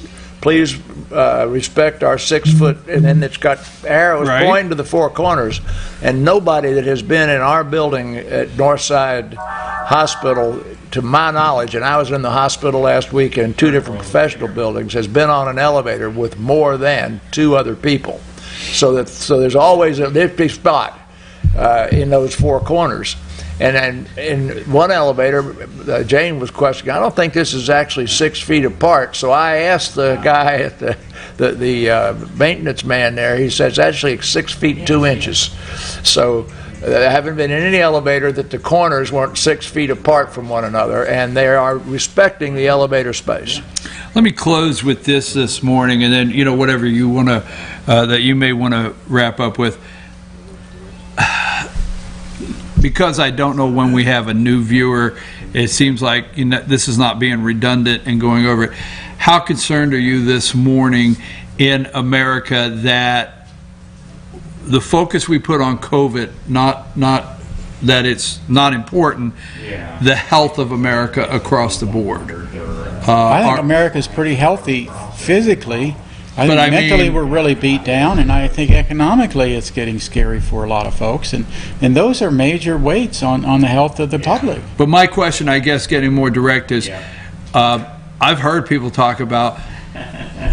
respect our 6 foot," and then it's got arrows pointing to the 4 corners. And nobody that has been in our building at Northside Hospital, to my knowledge, and I was in the hospital last week in 2 different professional buildings, has been on an elevator with more than 2 other people. So there's always an empty spot in those 4 corners. And then in one elevator, Jane was questioning, I don't think this is actually 6 feet apart. So I asked the guy at the maintenance man there, he says actually 6 feet 2 inches. So I haven't been in any elevator that the corners weren't 6 feet apart from one another, and they are respecting the elevator space. Let me close with this morning, and then whatever you want to that you may want to wrap up with. Because I don't know when we have a new viewer, it seems like this is not being redundant and going over it. How concerned are you this morning in America that the focus we put on COVID, not that it's not important, the health of America across the board? I think America's pretty healthy physically. I think mentally we're really beat down, and I think economically it's getting scary for a lot of folks, and those are major weights on the health of the public. But my question, I guess, getting more direct is, I've heard people talk about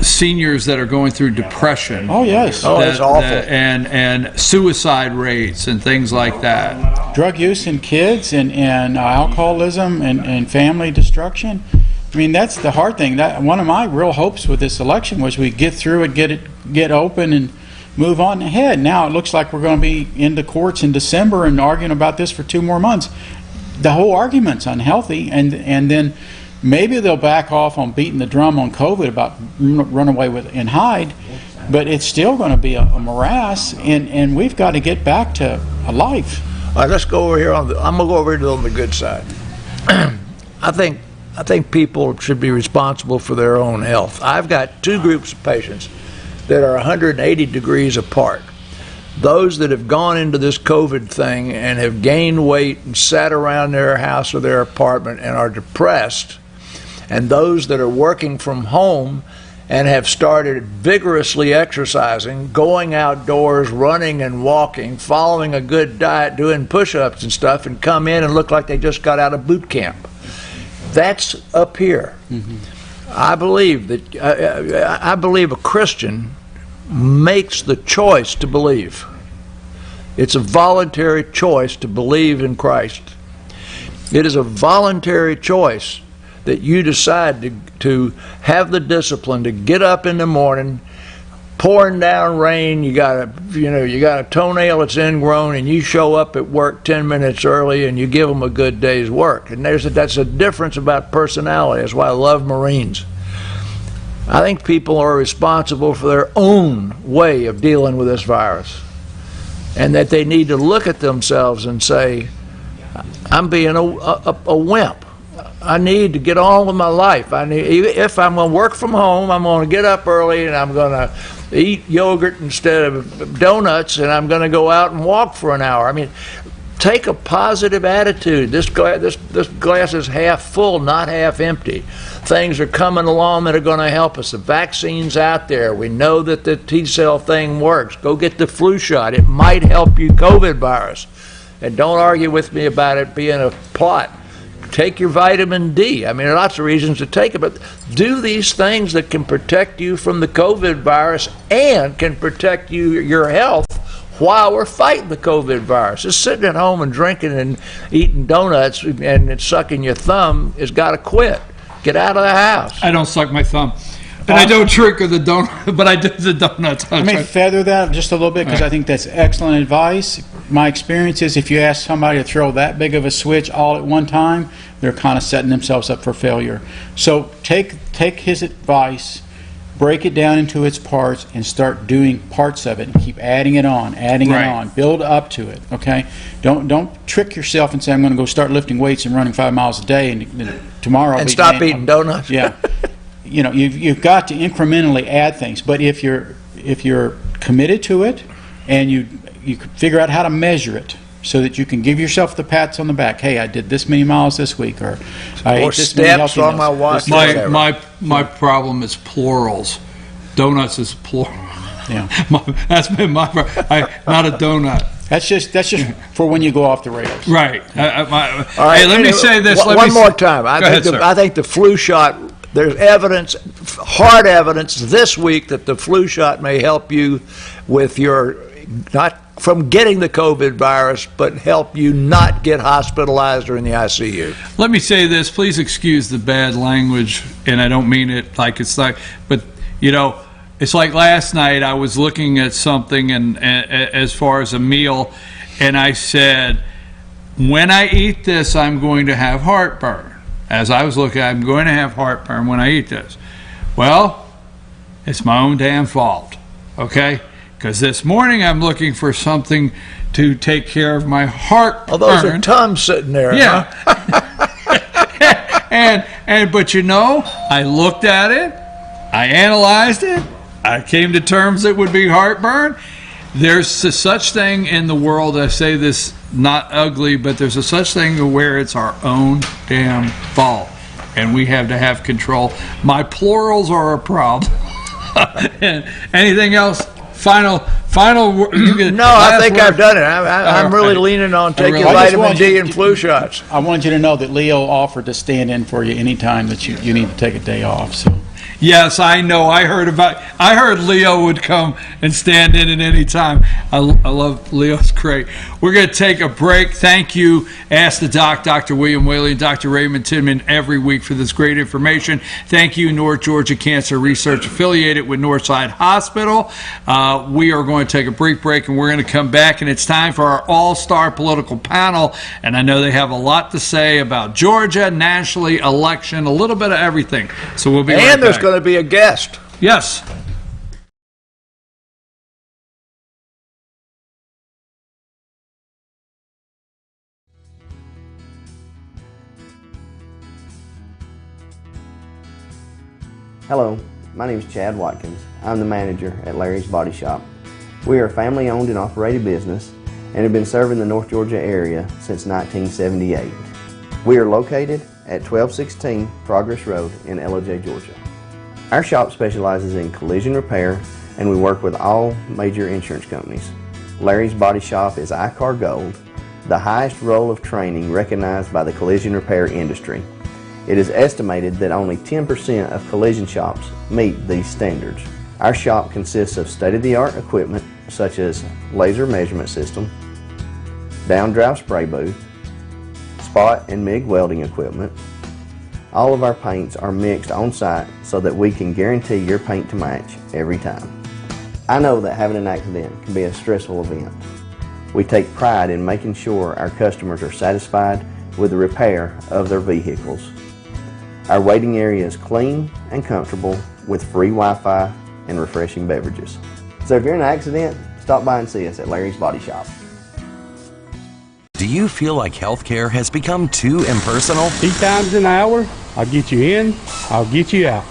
seniors that are going through depression. Oh, yes. It's awful. And suicide rates and things like that. Drug use in kids and alcoholism and family destruction. I mean, that's the hard thing. That one of my real hopes with this election was we get through it, get open, and move on ahead. Now it looks like we're going to be in the courts in December and arguing about this for 2 more months. The whole argument's unhealthy, and then maybe they'll back off on beating the drum on COVID about run away with and hide, but it's still going to be a morass, and we've got to get back to a life. All right, let's go over here I'm going to go over here on the good side. I think people should be responsible for their own health. I've got 2 groups of patients that are 180 degrees apart. Those that have gone into this COVID thing and have gained weight and sat around their house or their apartment and are depressed, and those that are working from home and have started vigorously exercising, going outdoors, running and walking, following a good diet, doing push-ups and stuff, and come in and look like they just got out of boot camp. That's up here. Mm-hmm. I believe a Christian makes the choice to believe. It's a voluntary choice to believe in Christ. It is a voluntary choice that you decide to have the discipline to get up in the morning, pouring down rain, you got a toenail that's ingrown, and you show up at work 10 minutes early and you give them a good day's work. And that's a difference about personality. That's why I love Marines. I think people are responsible for their own way of dealing with this virus, and that they need to look at themselves and say, I'm being a wimp. I need to get on with my life. If I'm going to work from home, I'm going to get up early and I'm going to eat yogurt instead of donuts, and I'm going to go out and walk for an hour. I mean, take a positive attitude. This glass is half full, not half empty. Things are coming along that are going to help us. The vaccine's out there. We know that the T-cell thing works. Go get the flu shot. It might help you COVID virus. And don't argue with me about it being a plot. Take your vitamin D. I mean, there are lots of reasons to take it, but do these things that can protect you from the COVID virus and can protect your health while we're fighting the COVID virus. Just sitting at home and drinking and eating donuts and sucking your thumb has got to quit. Get out of the house. I don't suck my thumb. And I don't trick of the donut, but I do the donuts. Let me feather that just a little bit because I think that's excellent advice. My experience is if you ask somebody to throw that big of a switch all at one time, they're kind of setting themselves up for failure. So take his advice, break it down into its parts, and start doing parts of it and keep adding it on, build up to it, okay? Don't trick yourself and say, I'm going to go start lifting weights and running 5 miles a day, and then tomorrow I'll And be stop eating donuts. Yeah. You know, you've got to incrementally add things, but if you're committed to it and you figure out how to measure it so that you can give yourself the pats on the back. Hey, I did this many miles this week, or I ate this many steps healthy on my meals. watch. My problem is plurals. Donuts is plural. Yeah. That's been my problem. Not a donut. That's just for when you go off the rails. Right. All right, Hey, let me say this. One more time. Go ahead, sir. I think the flu shot, there's evidence, hard evidence this week that the flu shot may help you with your, not from getting the COVID virus, but help you not get hospitalized or in the ICU. Let me say this. Please excuse the bad language, and I don't mean it like it's like, but, you know, it's like last night I was looking at something and as far as a meal, and I said, when I eat this, I'm going to have heartburn. As I was looking, I'm going to have heartburn when I eat this. Well, it's my own damn fault, okay? Because this morning I'm looking for something to take care of my heartburn. Oh, those are Tums sitting there. Yeah. Huh? But you know, I looked at it, I analyzed it, I came to terms it would be heartburn. There's a such thing in the world, I say this not ugly, but there's a such thing where it's our own damn fault. And we have to have control. My plurals are a problem. And anything else? Final. No, I think I've done it. I'm really leaning on taking vitamin D and flu shots. I wanted you to know that Leo offered to stand in for you anytime that you need to take a day off. So. Yes, I know. I heard Leo would come and stand in at any time. I love Leo's great. We're going to take a break. Thank you, Ask the Doc, Dr. William Whaley, and Dr. Raymond Tinman every week for this great information. Thank you, North Georgia Cancer Research, affiliated with Northside Hospital. We are going to take a brief break, and we're going to come back, and it's time for our all-star political panel. And I know they have a lot to say about Georgia, nationally, election, a little bit of everything. So we'll be right back. And there's going to be a guest. Yes. Hello, my name is Chad Watkins. I'm the manager at Larry's Body Shop. We are a family-owned and operated business and have been serving the North Georgia area since 1978. We are located at 1216 Progress Road in LOJ, Georgia. Our shop specializes in collision repair, and we work with all major insurance companies. Larry's Body Shop is ICAR Gold, the highest role of training recognized by the collision repair industry. It is estimated that only 10% of collision shops meet these standards. Our shop consists of state-of-the-art equipment such as laser measurement system, down-drive spray booth, spot and MIG welding equipment. All of our paints are mixed on site so that we can guarantee your paint to match every time. I know that having an accident can be a stressful event. We take pride in making sure our customers are satisfied with the repair of their vehicles. Our waiting area is clean and comfortable with free Wi-Fi and refreshing beverages. So if you're in an accident, stop by and see us at Larry's Body Shop. Do you feel like healthcare has become too impersonal? 3 times an hour, I'll get you in, I'll get you out.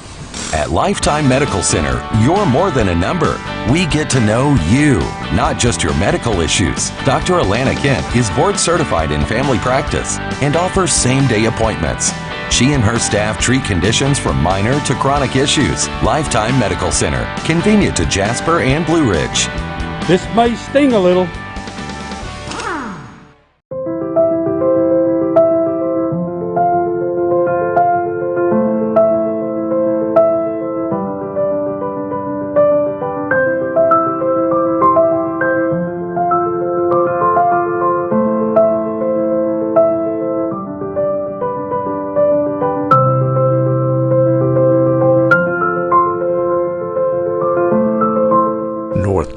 At Lifetime Medical Center, you're more than a number. We get to know you, not just your medical issues. Dr. Alana Kent is board certified in family practice and offers same-day appointments. She and her staff treat conditions from minor to chronic issues. Lifetime Medical Center, convenient to Jasper and Blue Ridge. This may sting a little.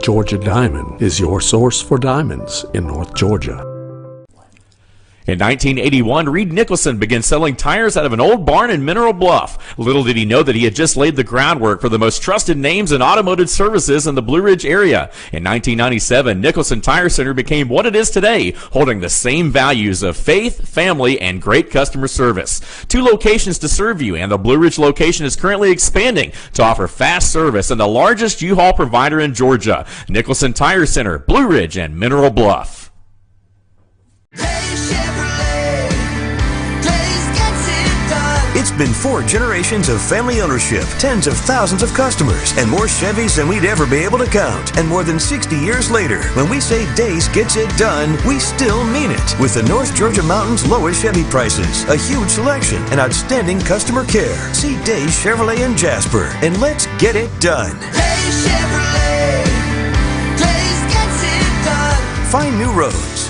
North Georgia Diamond is your source for diamonds in North Georgia. In 1981, Reed Nicholson began selling tires out of an old barn in Mineral Bluff. Little did he know that he had just laid the groundwork for the most trusted names in automotive services in the Blue Ridge area. In 1997, Nicholson Tire Center became what it is today, holding the same values of faith, family, and great customer service. 2 locations to serve you, and the Blue Ridge location is currently expanding to offer fast service and the largest U-Haul provider in Georgia. Nicholson Tire Center, Blue Ridge, and Mineral Bluff. It's been 4 generations of family ownership, tens of thousands of customers, and more Chevys than we'd ever be able to count. And more than 60 years later, when we say Days gets it done, we still mean it. With the North Georgia Mountains lowest Chevy prices, a huge selection, and outstanding customer care. See Days Chevrolet in Jasper, and let's get it done. Days Chevrolet. Days gets it done. Find new roads.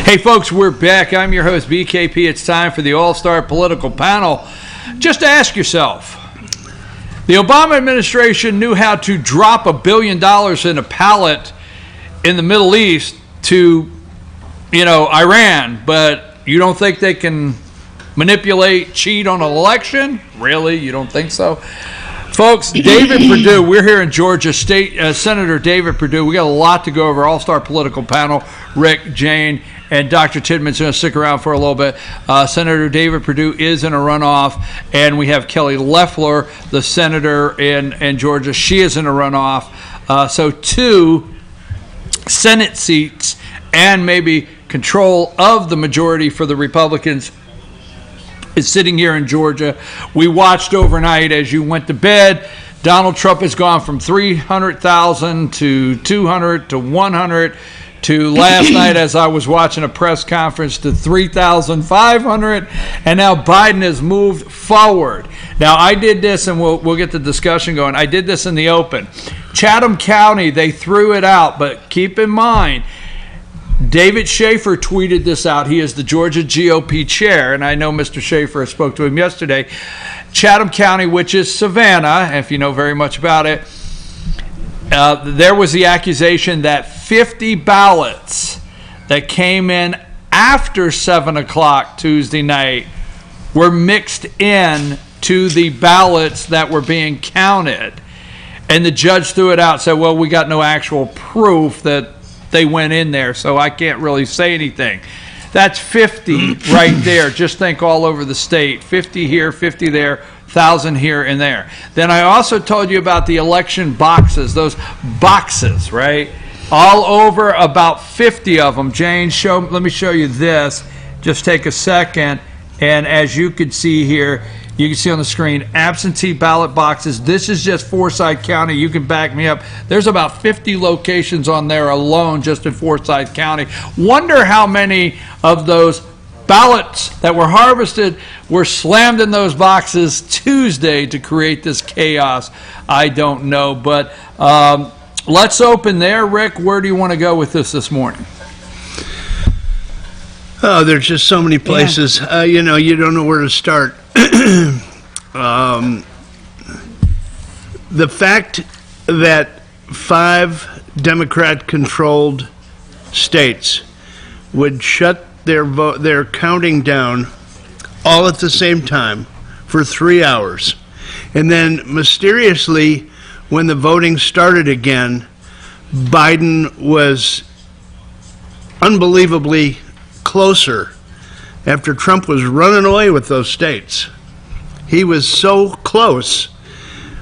Hey folks, we're back. I'm your host, BKP. It's time for the All-Star Political Panel. Just ask yourself, the Obama administration knew how to drop $1 billion in a pallet in the Middle East to, Iran, but you don't think they can manipulate, cheat on an election? Really? You don't think so? Folks, David Perdue, we're here in Georgia State. Senator David Perdue, we got a lot to go over. All-Star Political Panel, Rick, Jane, and Dr. Tidman's going to stick around for a little bit. Senator David Perdue is in a runoff, and we have Kelly Loeffler, the senator in Georgia. She is in a runoff. So 2 Senate seats and maybe control of the majority for the Republicans is sitting here in Georgia. We watched overnight as you went to bed. Donald Trump has gone from 300,000 to 200 to 100 to last night as I was watching a press conference to 3,500, and now Biden has moved forward. Now I did this, and we'll get the discussion going. I did this in the open. Chatham County, they threw it out, but keep in mind, David Schaefer tweeted this out. He is the Georgia GOP chair, and I know Mr. Schaefer, I spoke to him yesterday. Chatham County, which is Savannah, if you know very much about it, there was the accusation that 50 ballots that came in after 7 o'clock Tuesday night were mixed in to the ballots that were being counted. And the judge threw it out, said, well, we got no actual proof that they went in there, so I can't really say anything. That's 50 right there. Just think all over the state. 50 here, 50 there, 1,000 here and there. Then I also told you about the election boxes, those boxes, right? All over, about 50 of them. Jane, let me show you this. Just take a second. And as you can see here, You can see on the screen absentee ballot boxes. This is just Forsyth County. You can back me up. There's about 50 locations on there alone just in Forsyth County. Wonder how many of those ballots that were harvested were slammed in those boxes Tuesday to create this chaos. I don't know, but let's open there. Rick, where do you want to go with this morning? Oh, there's just so many places. You know, you don't know where to start. The fact that 5 Democrat-controlled states would shut their counting down all at the same time for 3 hours, and then mysteriously, when the voting started again, Biden was unbelievably closer after Trump was running away with those states. He was so close.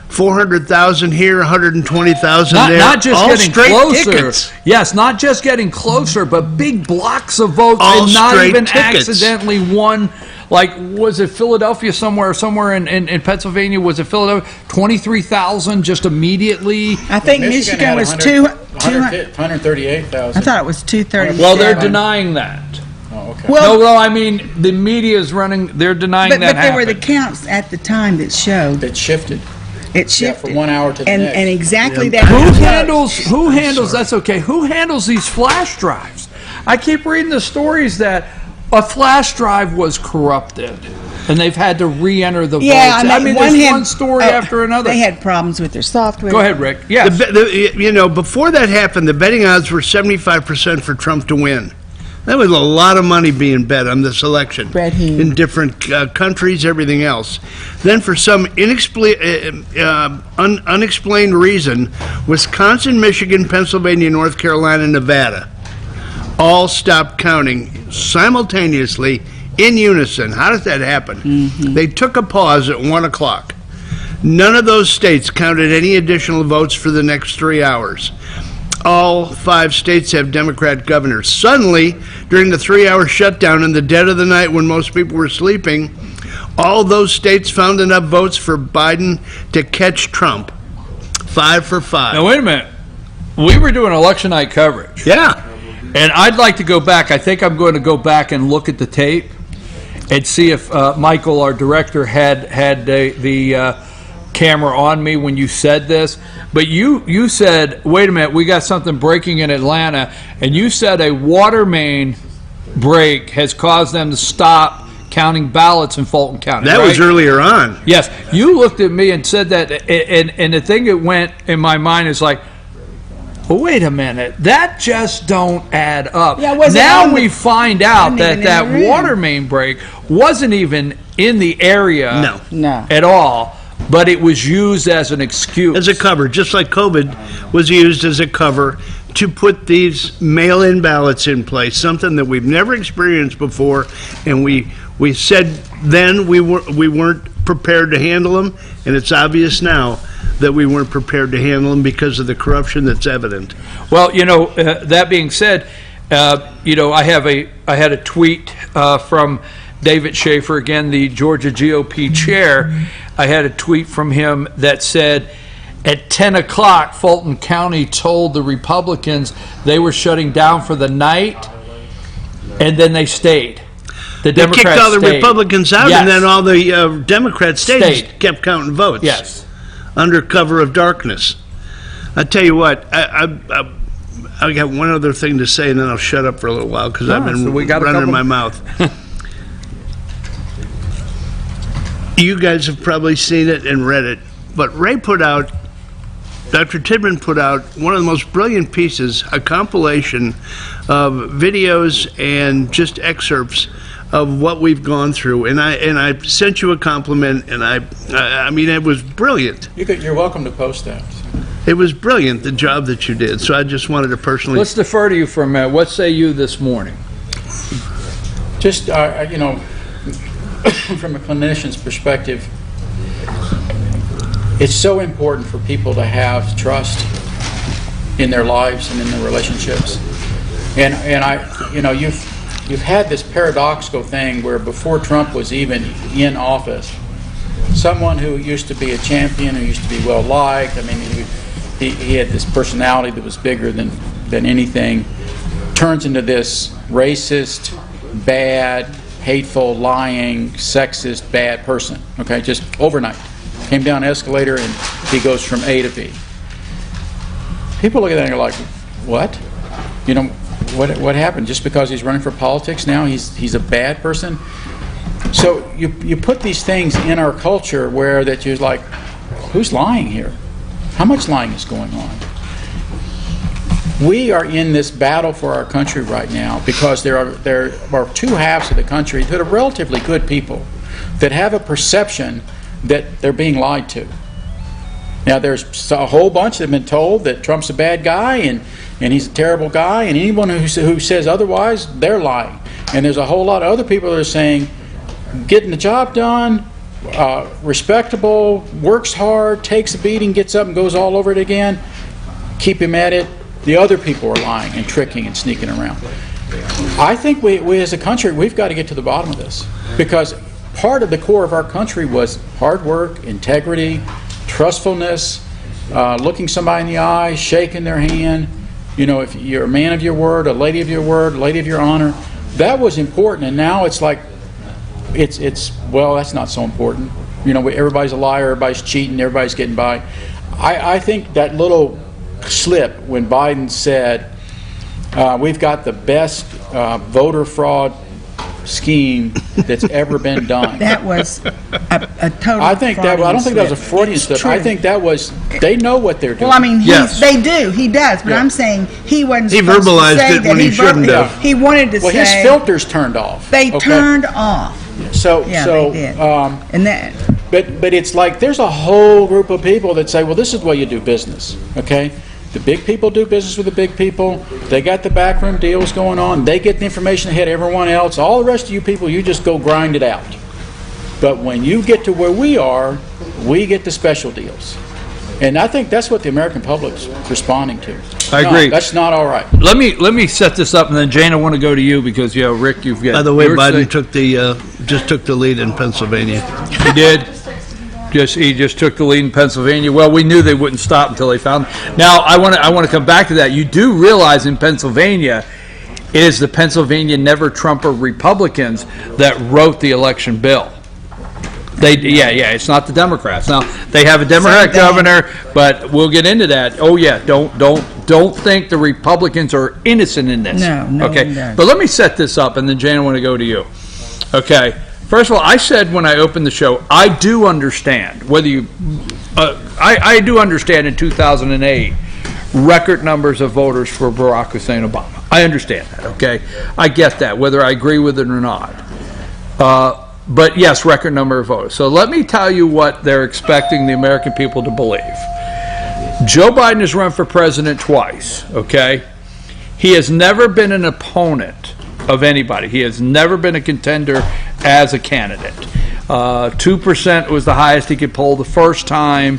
400,000 here, 120,000 there. Not just all getting straight closer. tickets. Yes, not just getting closer, but big blocks of votes All and not straight even tickets. accidentally won. Like, was it Philadelphia somewhere in Pennsylvania? Was it Philadelphia? 23,000 just immediately. I think Michigan was 138,000. I thought it was 237. Well, they're denying that. Oh, okay. Well, I mean, the media is running. They're denying but that there were the happened. counts at the time that showed. It shifted. It shifted from 1 hour to the next. And exactly that. Who handles? That's okay. Who handles these flash drives? I keep reading the stories that a flash drive was corrupted, and they've had to re-enter the votes. I mean, there's one story after another. They had problems with their software. Go ahead, Rick. Yes. You know, before that happened, the betting odds were 75% for Trump to win. That was a lot of money being bet on this election in different countries, everything else. Then, for some unexplained reason, Wisconsin, Michigan, Pennsylvania, North Carolina, Nevada all stopped counting simultaneously in unison. How does that happen? Mm-hmm. They took a pause at 1 o'clock. None of those states counted any additional votes for the next 3 hours. All 5 states have Democrat governors. Suddenly, during the 3-hour shutdown in the dead of the night when most people were sleeping, all those states found enough votes for Biden to catch Trump. 5 for 5. Now, wait a minute. We were doing election night coverage. Yeah. And I'd like to go back. I think I'm going to go back and look at the tape and see if Michael, our director, had the camera on me when you said this. But you said, wait a minute, we got something breaking in Atlanta, and you said a water main break has caused them to stop counting ballots in Fulton County. That was earlier on. Yes. You looked at me and said that, and the thing that went in my mind is like, well, wait a minute, that just don't add up. Yeah, was it now on we the- find out wasn't even that in the room. water main break wasn't even in the area No. at all, but it was used as an excuse. As a cover, just like COVID was used as a cover to put these mail-in ballots in place, something that we've never experienced before, and we said then we weren't prepared to handle them, and it's obvious now that we weren't prepared to handle them because of the corruption that's evident. Well, that being said, I had a tweet from David Schaefer, again, the Georgia GOP chair. I had a tweet from him that said, at 10 o'clock, Fulton County told the Republicans they were shutting down for the night, and then they stayed. The They Democrats kicked all the stayed. Republicans out, Yes. and then all the Democrat states Stayed. kept counting votes. Yes. Under cover of darkness. I tell you what, I got one other thing to say, and then I'll shut up for a little while because I've been so we got a running couple- my mouth. You guys have probably seen it and read it, but Dr. Tidman put out one of the most brilliant pieces, a compilation of videos and just excerpts of what we've gone through, and I sent you a compliment, and I mean, it was brilliant. You're welcome to post that. It was brilliant, the job that you did, so I just wanted to personally... Let's defer to you for a minute. What say you this morning? Just, from a clinician's perspective, it's so important for people to have trust in their lives and in their relationships. And you've had this paradoxical thing where before Trump was even in office, someone who used to be a champion, who used to be well liked. I mean, he had this personality that was bigger than anything, turns into this racist, bad, hateful, lying, sexist, bad person. Okay, just overnight. Came down an escalator and he goes from A to B. People look at that and are like, what? You know, what happened? Just because he's running for politics now, he's a bad person? So you put these things in our culture where that you're like, who's lying here? How much lying is going on? We are in this battle for our country right now because there are two halves of the country that are relatively good people that have a perception that they're being lied to. Now, there's a whole bunch that have been told that Trump's a bad guy and he's a terrible guy, and anyone who says otherwise, they're lying. And there's a whole lot of other people that are saying, getting the job done, respectable, works hard, takes a beating, gets up and goes all over it again, keep him at it. The other people are lying and tricking and sneaking around. I think we as a country, we've got to get to the bottom of this, because part of the core of our country was hard work, integrity, trustfulness, looking somebody in the eye, shaking their hand. You know, if you're a man of your word, a lady of your word, a lady of your honor, that was important. And now it's like, well, that's not so important. You know, everybody's a liar, everybody's cheating, everybody's getting by. I think that little slip when Biden said, we've got the best voter fraud scheme that's ever been done. That was a total. I don't think that was a Freudian slip. I think that was, they know what they're doing. Well, I mean, they do. He does. But I'm saying he wasn't. He supposed verbalized to say it that. when he shouldn't have. He wanted to say. Well, his filters turned off. They turned off. So they did. And that. But it's like there's a whole group of people that say, well, this is the way you do business. Okay. The big people do business with the big people. They got the backroom deals going on. They get the information ahead of everyone else. All the rest of you people, you just go grind it out. But when you get to where we are, we get the special deals. And I think that's what the American public's responding to. I agree. That's not all right. Let me set this up, and then Jane, I want to go to you because Rick, you've got. By the way, Biden just took the lead in Pennsylvania. He did. He just took the lead in Pennsylvania. Well, we knew they wouldn't stop until they found. Now, I want to come back to that. You do realize in Pennsylvania, it is the Pennsylvania Never Trumper Republicans that wrote the election bill. It's not the Democrats. Now they have a Democrat governor, but we'll get into that. Oh yeah, don't think the Republicans are innocent in this. No. Okay, but let me set this up, and then Jane, I want to go to you. Okay. First of all, I said when I opened the show, I do understand whether you. I do understand in 2008 record numbers of voters for Barack Hussein Obama. I understand that. Okay, I get that, whether I agree with it or not. But yes, record number of voters. So let me tell you what they're expecting the American people to believe. Joe Biden has run for president twice. Okay, he has never been an opponent of anybody. He has never been a contender as a candidate. 2% was the highest he could poll the first time,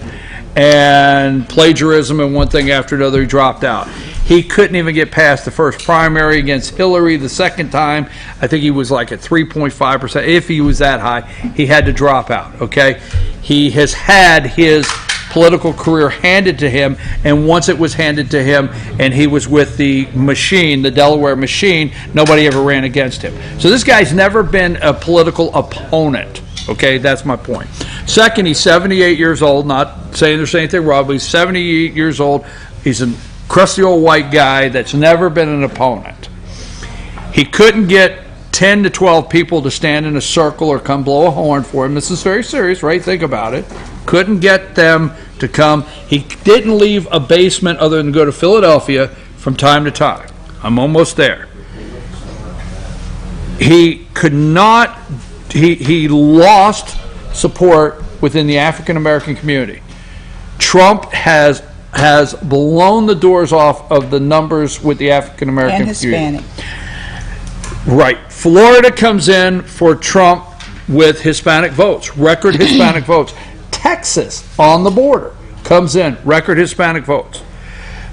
and plagiarism and one thing after another, he dropped out. He couldn't even get past the first primary against Hillary the second time. I think he was like at 3.5%. If he was that high, he had to drop out, okay? He has had his political career handed to him, and once it was handed to him and he was with the machine, the Delaware machine, nobody ever ran against him. So this guy's never been a political opponent. Okay, that's my point. Second, he's 78 years old, not saying there's anything wrong, but he's 78 years old. He's a crusty old white guy that's never been an opponent. He couldn't get 10 to 12 people to stand in a circle or come blow a horn for him. This is very serious, right? Think about it. Couldn't get them to come. He didn't leave a basement other than go to Philadelphia from time to time. I'm almost there. He could not, he lost support within the African American community. Trump has blown the doors off of the numbers with the African American community. And Hispanic. Right. Florida comes in for Trump with Hispanic votes, record Hispanic votes. Texas, on the border, comes in, record Hispanic votes.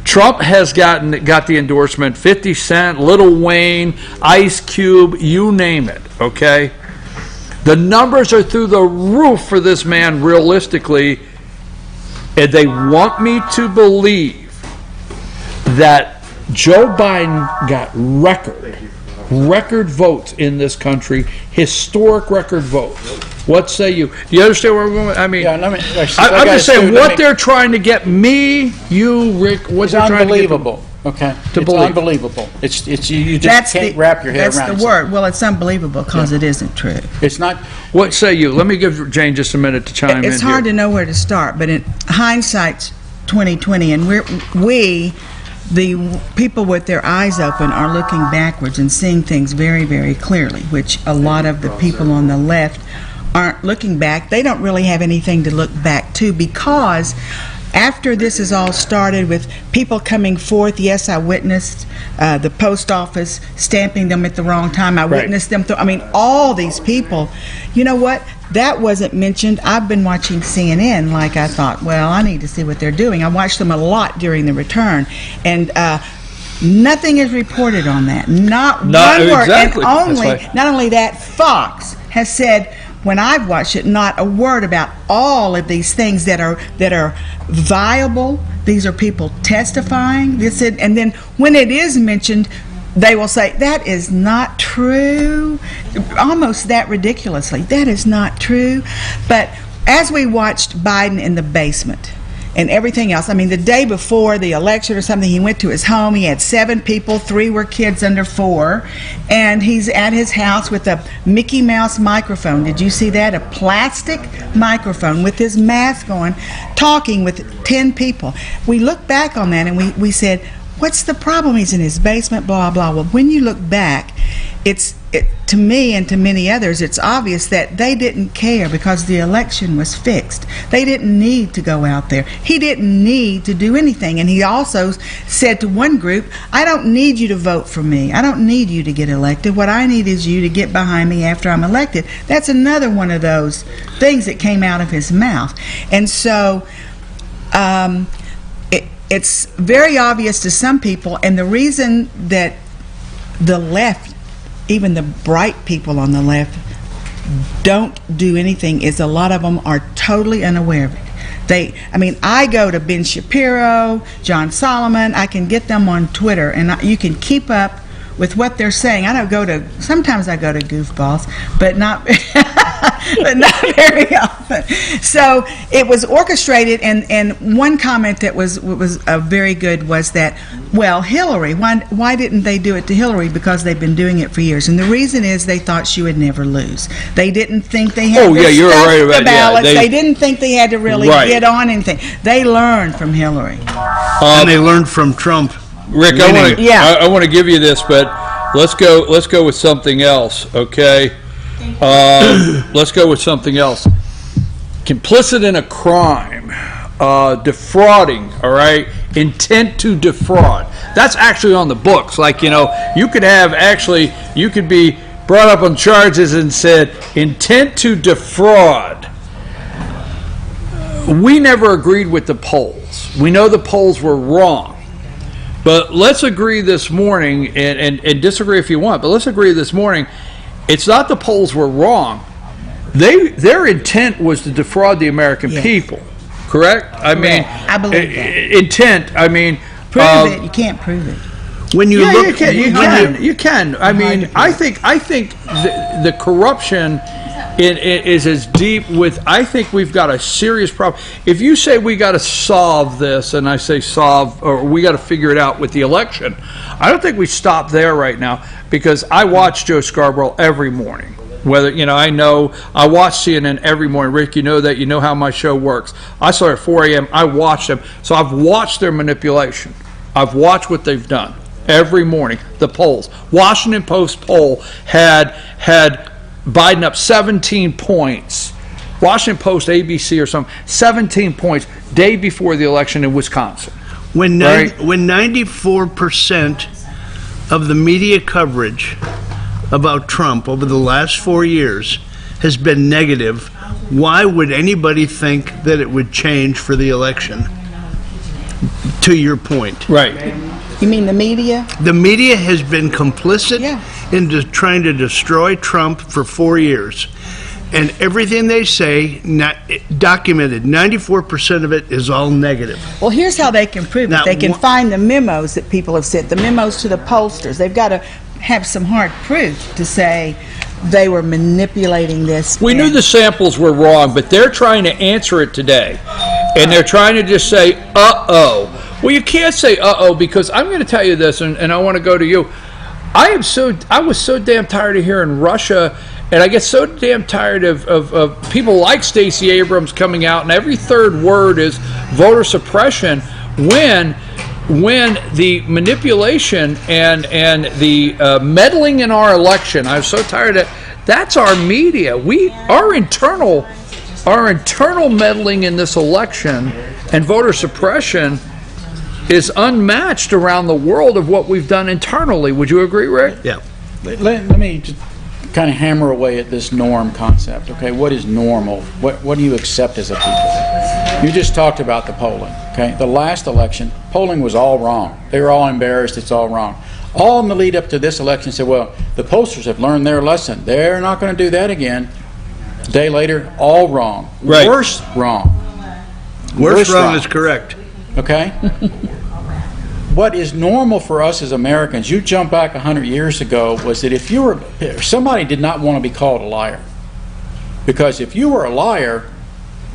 Trump has got the endorsement, 50 Cent, Lil Wayne, Ice Cube, you name it, okay? The numbers are through the roof for this man realistically, and they want me to believe that Joe Biden got record votes in this country, historic record votes. What say you? Do you understand where we're going? I mean, I'm just saying what they're trying to get me, you, Rick. What's unbelievable? Okay, to it's believe. Unbelievable. It's you just can't wrap your head around. That's the word. Well, it's unbelievable because it isn't true. It's not. What say you? Let me give Jane just a minute to chime in. It's hard to know where to start, but in hindsight's 2020, and we, the people with their eyes open, are looking backwards and seeing things very, very clearly, which a lot of the people on the left aren't looking back. They don't really have anything to look back to, because after this is all started with people coming forth, yes, I witnessed the post office stamping them at the wrong time. I witnessed them. All these people. You know what? That wasn't mentioned. I've been watching CNN like I thought, well, I need to see what they're doing. I watched them a lot during the return. And nothing is reported on that. Not one word. Exactly. And not only that, Fox has said, when I've watched it, not a word about all of these things that are viable. These are people testifying. And then when it is mentioned, they will say, that is not true. Almost that ridiculously. That is not true. But as we watched Biden in the basement and everything else, the day before the election or something, he went to his home. He had 7 people, 3 were kids under 4, and he's at his house with a Mickey Mouse microphone. Did you see that? A plastic microphone with his mask on, talking with 10 people. We look back on that and we said, what's the problem? He's in his basement, blah, blah. Well, when you look back, to me and to many others, it's obvious that they didn't care because the election was fixed. They didn't need to go out there. He didn't need to do anything. And he also said to one group, I don't need you to vote for me. I don't need you to get elected. What I need is you to get behind me after I'm elected. That's another one of those things that came out of his mouth. And so it's very obvious to some people, and the reason that the left, even the bright people on the left, don't do anything is a lot of them are totally unaware of it. I go to Ben Shapiro, John Solomon, I can get them on Twitter, and you can keep up with what they're saying. Sometimes I go to goofballs, but not but not very often. So it was orchestrated, and one comment that was very good was that, well, Hillary, why didn't they do it to Hillary? Because they've been doing it for years. And the reason is they thought she would never lose. They didn't think they had to stuff the ballots. They didn't think they had to really get on anything. They learned from Hillary. And they learned from Trump. Rick, I want to give you this, but let's go with something else, okay? Let's go with something else. Complicit in a crime, defrauding, all right? Intent to defraud. That's actually on the books. You could be brought up on charges and said intent to defraud. We never agreed with the polls. We know the polls were wrong. But let's agree this morning, and disagree if you want, but let's agree this morning, it's not the polls were wrong. Their intent was to defraud the American people, correct? I believe that. Intent, Prove it. You can't prove it. When you look... You can. I think the corruption is as deep with, I think we've got a serious problem. If you say we got to solve this, and I say solve, or we got to figure it out with the election, I don't think we stop there right now, because I watch Joe Scarborough every morning. Whether, I watch CNN every morning. Rick, you know that. You know how my show works. I start at 4 a.m. I watch them. So I've watched their manipulation. I've watched what they've done every morning. The polls. Washington Post poll had Biden up 17 points. Washington Post, ABC or something, 17 points day before the election in Wisconsin. When 94% of the media coverage about Trump over the last 4 years has been negative, why would anybody think that it would change for the election? To your point. Right. You mean the media? The media has been complicit in trying to destroy Trump for 4 years. and everything they say, documented, 94% of it is all negative. Well, here's how they can prove it. They can find the memos that people have sent, the memos to the pollsters. They've got to have some hard proof to say they were manipulating this. We knew the samples were wrong, but they're trying to answer it today. And they're trying to just say, uh-oh. Well, you can't say uh-oh, because I'm going to tell you this, and I want to go to you. I was so damn tired of hearing Russia, and I get so damn tired of people like Stacey Abrams coming out, and every third word is voter suppression, when the manipulation and the meddling in our election, I'm so tired of that's our media. Our internal meddling in this election and voter suppression is unmatched around the world of what we've done internally. Would you agree, Rick? Yeah. Let me just kind of hammer away at this norm concept. Okay, what is normal? What do you accept as a people? You just talked about the polling. Okay, the last election, polling was all wrong. They were all embarrassed. It's all wrong. All in the lead up to this election said, well, the pollsters have learned their lesson. They're not going to do that again. A day later, all wrong. Right. Worse wrong. Worse wrong is correct. Okay? What is normal for us as Americans, you jump back 100 years ago, was that if somebody did not want to be called a liar. Because if you were a liar,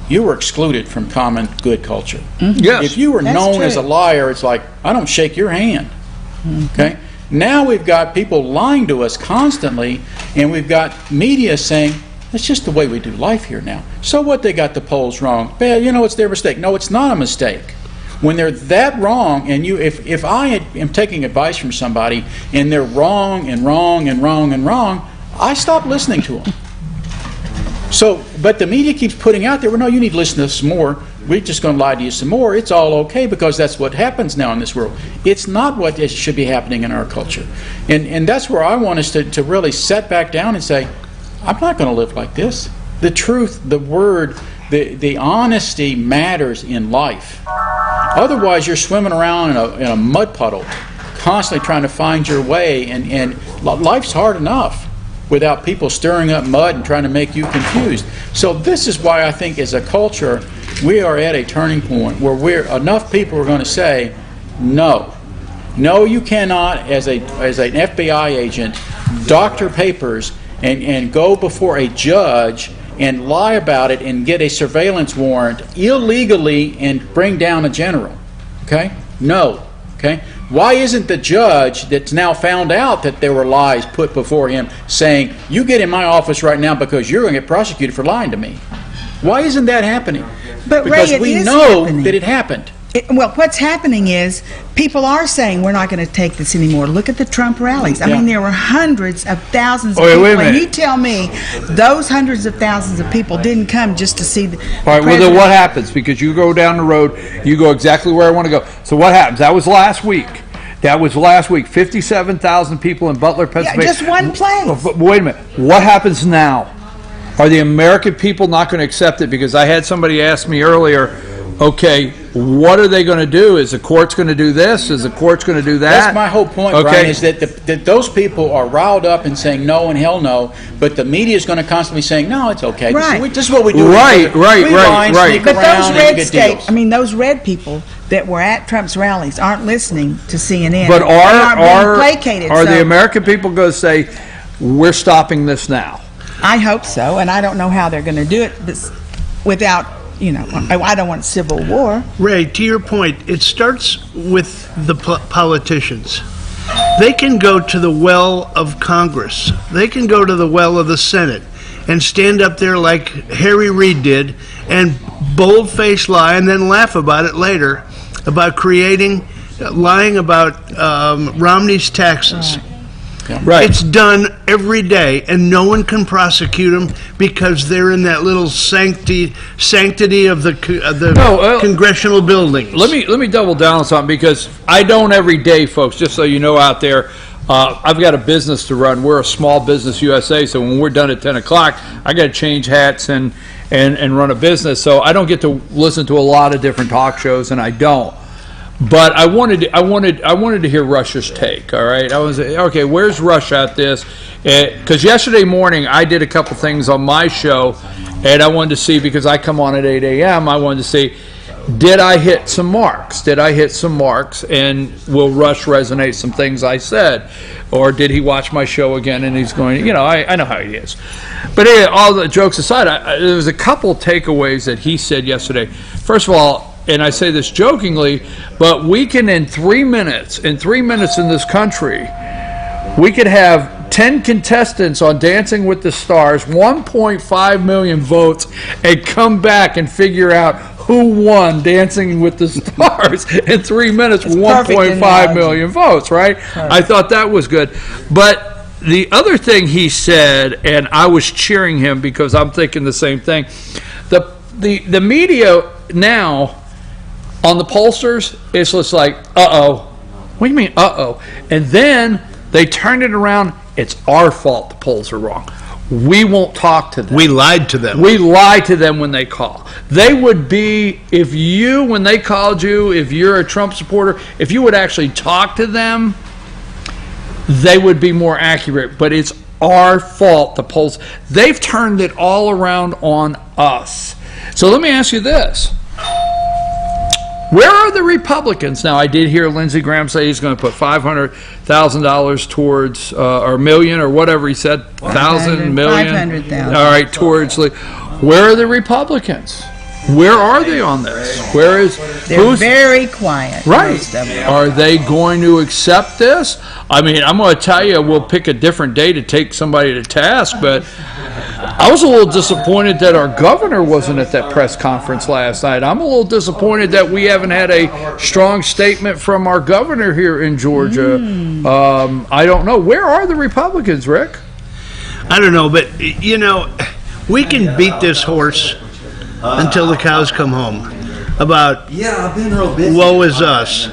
you were excluded from common good culture. Mm-hmm. Yes. If you were known as a liar, it's like, I don't shake your hand. Mm-hmm. Okay? Now we've got people lying to us constantly, and we've got media saying, it's just the way we do life here now. So what, they got the polls wrong? Well, it's their mistake. No, it's not a mistake. When they're that wrong, and if I am taking advice from somebody and they're wrong and wrong and wrong and wrong, I stop listening to them. So, but the media keeps putting out there, well, no, you need to listen to us some more. We're just going to lie to you some more. It's all okay because that's what happens now in this world. It's not what should be happening in our culture. And that's where I want us to really set back down and say, I'm not going to live like this. The truth, the word, the honesty matters in life. Otherwise, you're swimming around in a mud puddle, constantly trying to find your way, and life's hard enough without people stirring up mud and trying to make you confused. So this is why I think as a culture, we are at a turning point where enough people are going to say, no, you cannot, as an FBI agent, doctor papers and go before a judge and lie about it and get a surveillance warrant illegally and bring down a general. Okay? No. Okay? Why isn't the judge that's now found out that there were lies put before him saying, you get in my office right now because you're going to get prosecuted for lying to me? Why isn't that happening? But because Ray, we know that it happened. Well, what's happening is people are saying we're not going to take this anymore. Look at the Trump rallies. I mean, there were hundreds of thousands of people. And you tell me those hundreds of thousands of people didn't come just to see the All right, well, then what happens? Because you go down the road, you go exactly where I want to go. So what happens? That was last week. 57,000 people in Butler, Pennsylvania. Yeah, just one place. But wait a minute. What happens now? Are the American people not going to accept it? Because I had somebody ask me earlier, okay, what are they going to do? Is the court's going to do this? Is the court's going to do that? That's my whole point, Brian, is that those people are riled up and saying no and hell no, but the media is going to constantly saying, no, it's okay. Right. This is what we do. Right. But those red states, those red people that were at Trump's rallies aren't listening to CNN. But are the American people going to say, we're stopping this now? I hope so, and I don't know how they're going to do it without, I don't want civil war. Ray, to your point, it starts with the politicians. They can go to the well of Congress. They can go to the well of the Senate and stand up there like Harry Reid did and bold-faced lie and then laugh about it later about lying about Romney's taxes. Right. It's done every day, and no one can prosecute them because they're in that little sanctity of the congressional buildings. Let me double down on something, because I don't every day, folks, just so you know out there. I've got a business to run. We're a small business USA, so when we're done at 10 o'clock, I got to change hats and run a business. So I don't get to listen to a lot of different talk shows, and I don't. But I wanted to hear Rush's take. All right, I was okay. Where's Rush at this? Because yesterday morning I did a couple things on my show, and I wanted to see, because I come on at 8 a.m. I wanted to see, did I hit some marks? And will Rush resonate some things I said? Or did he watch my show again and he's going, I know how he is. But anyway, all the jokes aside, there was a couple takeaways that he said yesterday. First of all, and I say this jokingly, but we can in 3 minutes in this country, we could have 10 contestants on Dancing with the Stars, 1.5 million votes, and come back and figure out who won Dancing with the Stars in 3 minutes, 1.5 million votes, right? I thought that was good. But the other thing he said, and I was cheering him because I'm thinking the same thing, the media now on the pollsters, it's just like, uh-oh. What do you mean, uh-oh? And then they turned it around. It's our fault the polls are wrong. We won't talk to them. We lied to them. We lie to them when they call. They would be, when they called you, if you're a Trump supporter, if you would actually talk to them, they would be more accurate. But it's our fault, the polls. They've turned it all around on us. So let me ask you this. Where are the Republicans? Now, I did hear Lindsey Graham say he's going to put $500,000 towards, or million, or whatever he said, 1,000, million. 500,000. All right, towards. Where are the Republicans? Where are they on this? They're very quiet. Right. Most of them. Are they going to accept this? I mean, I'm going to tell you, we'll pick a different day to take somebody to task, but I was a little disappointed that our governor wasn't at that press conference last night. I'm a little disappointed that we haven't had a strong statement from our governor here in Georgia. I don't know. Where are the Republicans, Rick? I don't know, but, we can beat this horse until the cows come home about I've been real busy. Woe is us.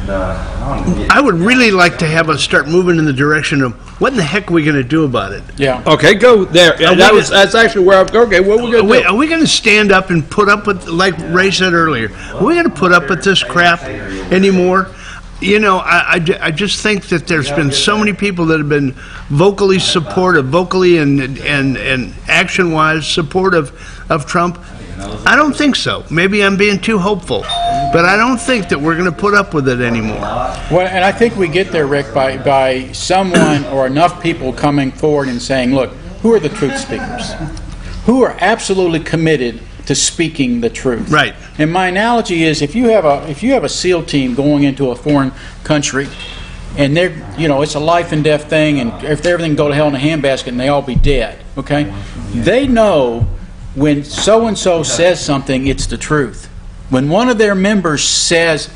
I would really like to have us start moving in the direction of what in the heck are we going to do about it? Yeah. Okay, go there. That's actually where I'm going. Okay, what are we going to do? Are we going to stand up and put up with, like Ray said earlier, are we going to put up with this crap anymore? I just think that there's been so many people that have been vocally supportive, vocally and action-wise supportive of Trump. I don't think so. Maybe I'm being too hopeful, but I don't think that we're going to put up with it anymore. Well, and I think we get there, Rick, by someone or enough people coming forward and saying, look, who are the truth speakers? Who are absolutely committed to speaking the truth? Right. And my analogy is, if you have a SEAL team going into a foreign country, and they're, it's a life and death thing, and if everything go to hell in a handbasket and they all be dead, okay? They know when so-and-so says something, it's the truth. When one of their members says,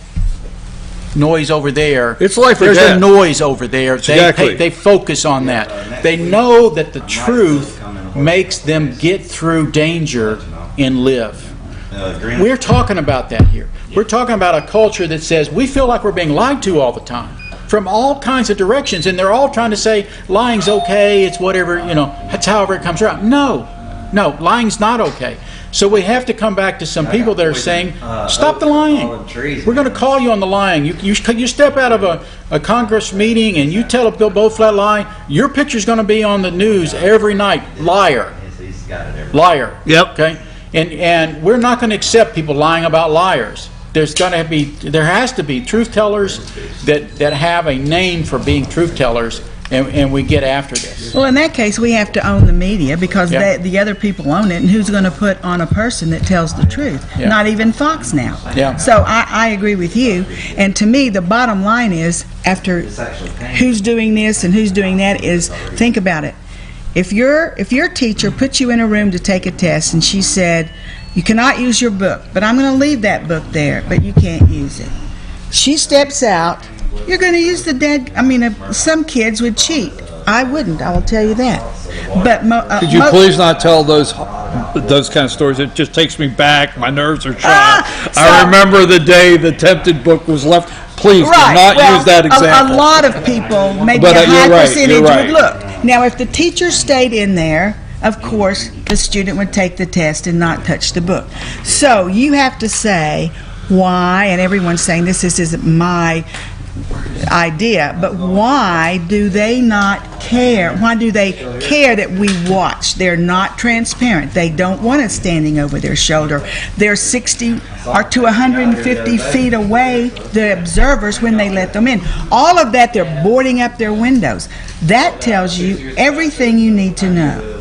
noise over there, it's life or there's death. A noise over there. Exactly. They focus on that. They know that the truth makes them get through danger and live. We're talking about that here. We're talking about a culture that says we feel like we're being lied to all the time from all kinds of directions, and they're all trying to say lying's okay, it's whatever, it's however it comes around. No, lying's not okay. So we have to come back to some people that are saying, stop the lying. We're going to call you on the lying. You step out of a Congress meeting and you tell a Bill Bow-Flat lie, your picture's going to be on the news every night. Liar. Yep. Okay? And we're not going to accept people lying about liars. There has to be truth tellers that have a name for being truth tellers. And we get after this. Well, in that case, we have to own the media because the other people own it, and who's going to put on a person that tells the truth? Yeah. Not even Fox now. Yeah. So I agree with you. And to me, the bottom line is, after who's doing this and who's doing that, is think about it. If your teacher puts you in a room to take a test and she said, you cannot use your book, but I'm going to leave that book there, but you can't use it. She steps out. You're going to use some kids would cheat. I wouldn't, I will tell you that. But could you please not tell those kind of stories? It just takes me back. My nerves are shot. I remember the day the Tempted book was left. Please do not use that example. A lot of people, maybe a high percentage, would look. Now, if the teacher stayed in there, of course, the student would take the test and not touch the book. So you have to say, why, and everyone's saying this isn't my idea, but why do they not care? Why do they care that we watch? They're not transparent. They don't want us standing over their shoulder. They're 60 or to 150 feet away, the observers, when they let them in. All of that, they're boarding up their windows. That tells you everything you need to know.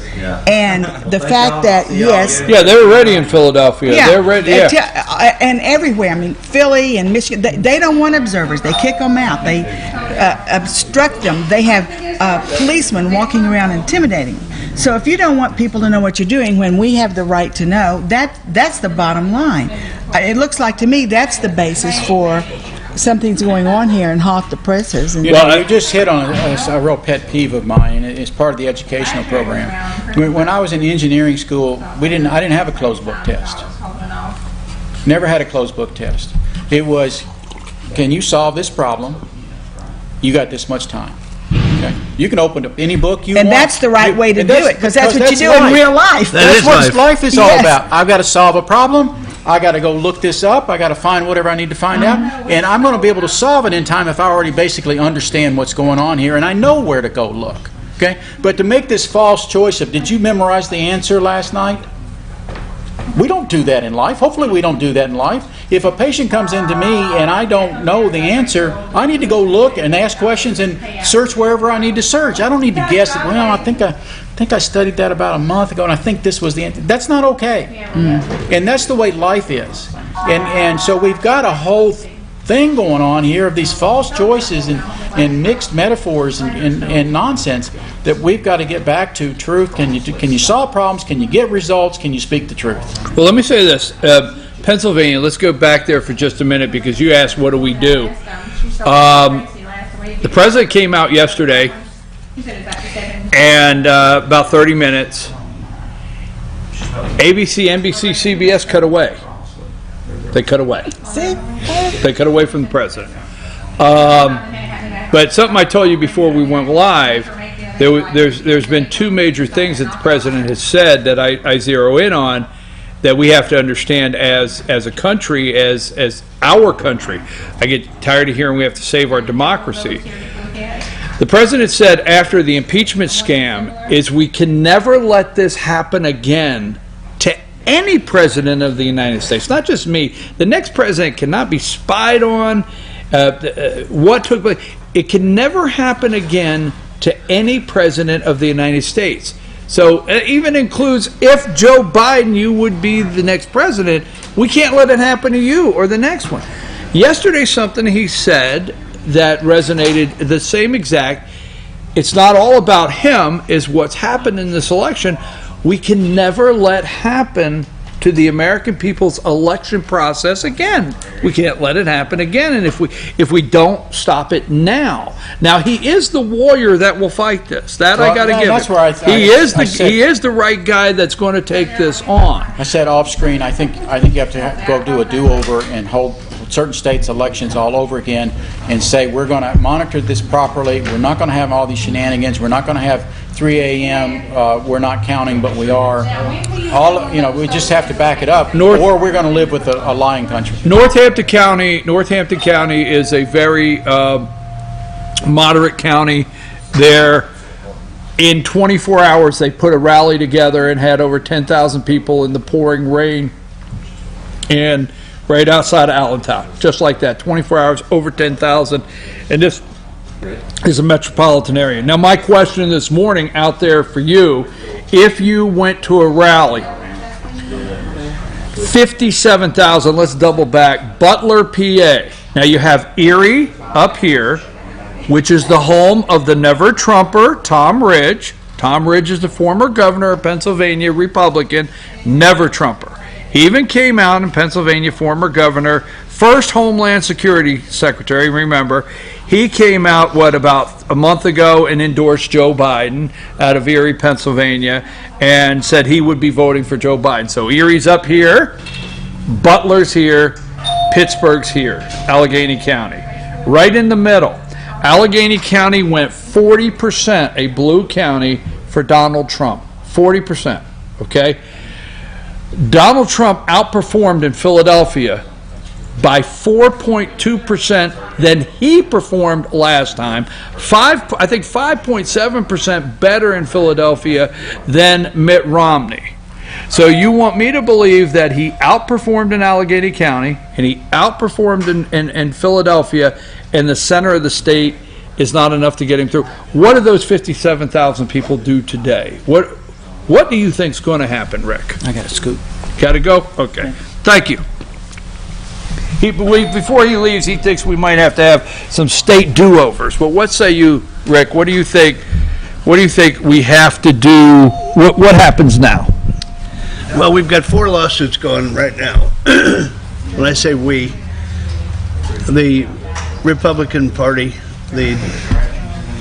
And the fact that, yes. Yeah, they're ready in Philadelphia. Yeah, they're ready. Yeah. And everywhere. I mean, Philly and Michigan, they don't want observers. They kick them out. They obstruct them. They have policemen walking around intimidating them. So if you don't want people to know what you're doing when we have the right to know, that's the bottom line. It looks like to me that's the basis for something's going on here and halt the presses. And you just hit on a real pet peeve of mine. It's part of the educational program. When I was in engineering school, I didn't have a closed book test. Never had a closed book test. It was, can you solve this problem? You got this much time. Okay? You can open up any book you want. And that's the right way to do it, because that's what you do in real life. That's what life is all about. I've got to solve a problem. I got to go look this up. I got to find whatever I need to find out. And I'm going to be able to solve it in time if I already basically understand what's going on here and I know where to go look. Okay? But to make this false choice of, did you memorize the answer last night? We don't do that in life. Hopefully we don't do that in life. If a patient comes into me and I don't know the answer, I need to go look and ask questions and search wherever I need to search. I don't need to guess that, well, I think I studied that about a month ago and I think this was the answer. That's not okay. And that's the way life is. And so we've got a whole thing going on here of these false choices and mixed metaphors and nonsense that we've got to get back to truth. Can you solve problems? Can you get results? Can you speak the truth? Well, let me say this. Pennsylvania, let's go back there for just a minute because you asked what do we do. The president came out yesterday and about 30 minutes, ABC, NBC, CBS cut away. They cut away. They cut away from the president. But something I told you before we went live, there's been two major things that the president has said that I zero in on that we have to understand as a country, as our country. I get tired of hearing we have to save our democracy. The president said after the impeachment scam is we can never let this happen again to any president of the United States, not just me. The next president cannot be spied on. What took place, it can never happen again to any president of the United States. So it even includes if Joe Biden, you would be the next president, we can't let it happen to you or the next one. Yesterday, something he said that resonated the same exact, it's not all about him, is what's happened in this election. We can never let happen to the American people's election process again. We can't let it happen again. And if we don't stop it now. Now, he is the warrior that will fight this. That I got to give that's him. Where he is the right guy that's going to take this on. I said off screen, I think you have to go do a do-over and hold certain states' elections all over again and say we're going to monitor this properly. We're not going to have all these shenanigans. We're not going to have 3 a.m. We're not counting, but we are. We just have to back it up, or we're going to live with a lying country. Northampton County is a very moderate county. There, in 24 hours, they put a rally together and had over 10,000 people in the pouring rain, and right outside of Allentown, just like that. 24 hours, over 10,000, and this is a metropolitan area. Now, my question this morning out there for you, if you went to a rally, 57,000, let's double back, Butler, PA. Now, you have Erie up here, which is the home of the never Trumper, Tom Ridge. Tom Ridge is the former governor of Pennsylvania, Republican, never Trumper. He even came out in Pennsylvania, former governor, first Homeland Security Secretary, remember. He came out, about a month ago and endorsed Joe Biden out of Erie, Pennsylvania, and said he would be voting for Joe Biden. So Erie's up here, Butler's here, Pittsburgh's here, Allegheny County. Right in the middle. Allegheny County went 40%, a blue county, for Donald Trump. 40%, okay? Donald Trump outperformed in Philadelphia by 4.2% than he performed last time. I think 5.7% better in Philadelphia than Mitt Romney. So you want me to believe that he outperformed in Allegheny County and he outperformed in Philadelphia, and the center of the state is not enough to get him through. What do those 57,000 people do today? What do you think's going to happen, Rick? I got to scoot. Got to go? Okay. Thank you. Before he leaves, he thinks we might have to have some state do-overs. But what say you, Rick? What do you think? What do you think we have to do? What happens now? Well, we've got 4 lawsuits going right now. When I say we, the Republican Party, the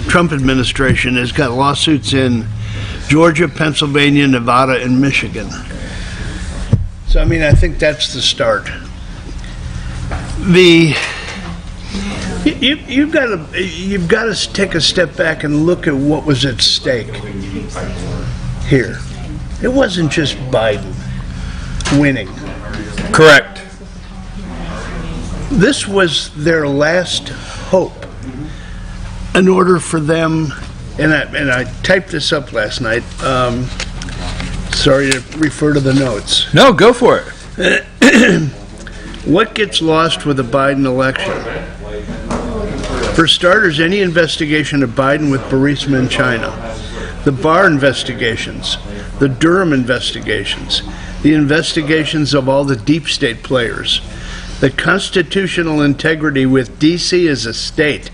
Trump administration has got lawsuits in Georgia, Pennsylvania, Nevada, and Michigan. So, I mean, I think that's the start. You've got to take a step back and look at what was at stake here. It wasn't just Biden winning. Correct. This was their last hope in order for them, and I typed this up last night. Sorry to refer to the notes. No, go for it. What gets lost with the Biden election? For starters, any investigation of Biden with Burisma in China, the Barr investigations, the Durham investigations, the investigations of all the deep state players, the constitutional integrity with D.C. as a state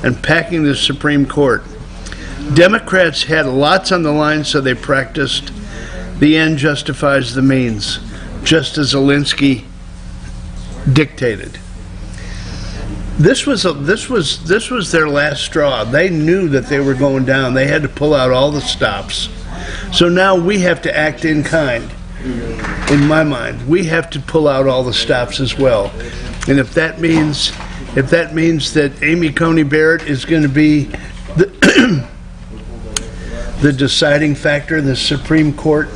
and packing the Supreme Court. Democrats had lots on the line, so they practiced the end justifies the means, just as Zelensky dictated. This was their last straw. They knew that they were going down. They had to pull out all the stops. So now we have to act in kind. In my mind, we have to pull out all the stops as well. And if that means that Amy Coney Barrett is going to be the deciding factor in the Supreme Court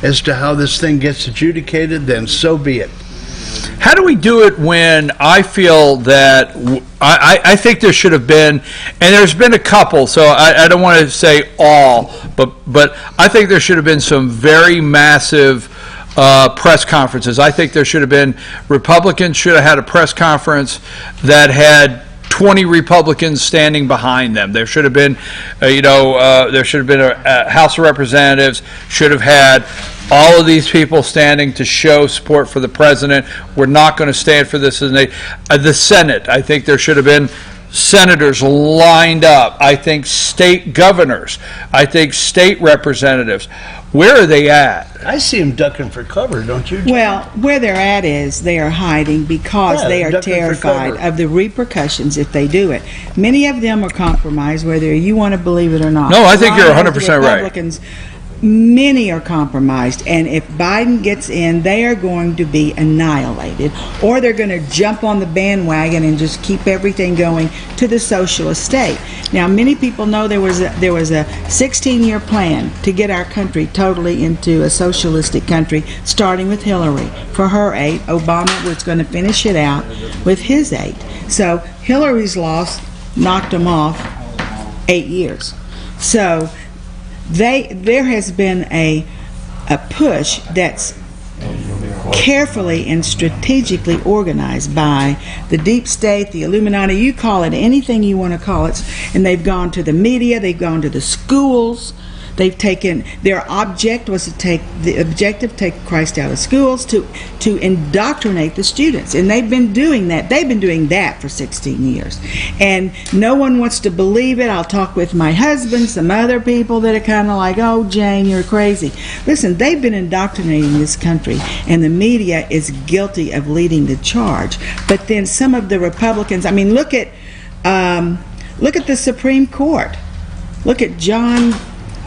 as to how this thing gets adjudicated, then so be it. How do we do it when I feel that I think there should have been, and there's been a couple, so I don't want to say all, but I think there should have been some very massive press conferences. I think there should have been, Republicans should have had a press conference that had 20 Republicans standing behind them. There should have been, there should have been a House of Representatives, should have had all of these people standing to show support for the president. We're not going to stand for this. The Senate, I think there should have been senators lined up. I think state governors. I think state representatives. Where are they at? I see them ducking for cover, don't you, John? Well, where they're at is they are hiding because they are terrified of the repercussions if they do it. Many of them are compromised, whether you want to believe it or not. No, I think you're 100% right. Many are compromised, and if Biden gets in, they are going to be annihilated, or they're going to jump on the bandwagon and just keep everything going to the socialist state. Now, many people know there was a 16-year plan to get our country totally into a socialistic country, starting with Hillary. For her 8, Obama was going to finish it out with his 8. So Hillary's loss knocked him off 8 years. So there has been a push that's carefully and strategically organized by the deep state, the Illuminati, you call it anything you want to call it, and they've gone to the media, they've gone to the schools. They've taken, their object was to take Christ out of schools, to indoctrinate the students. And they've been doing that. They've been doing that for 16 years. And no one wants to believe it. I'll talk with my husband, some other people that are kind of like, oh, Jane, you're crazy. Listen, they've been indoctrinating this country, and the media is guilty of leading the charge. But then some of the Republicans, I mean, look at the Supreme Court. Look at John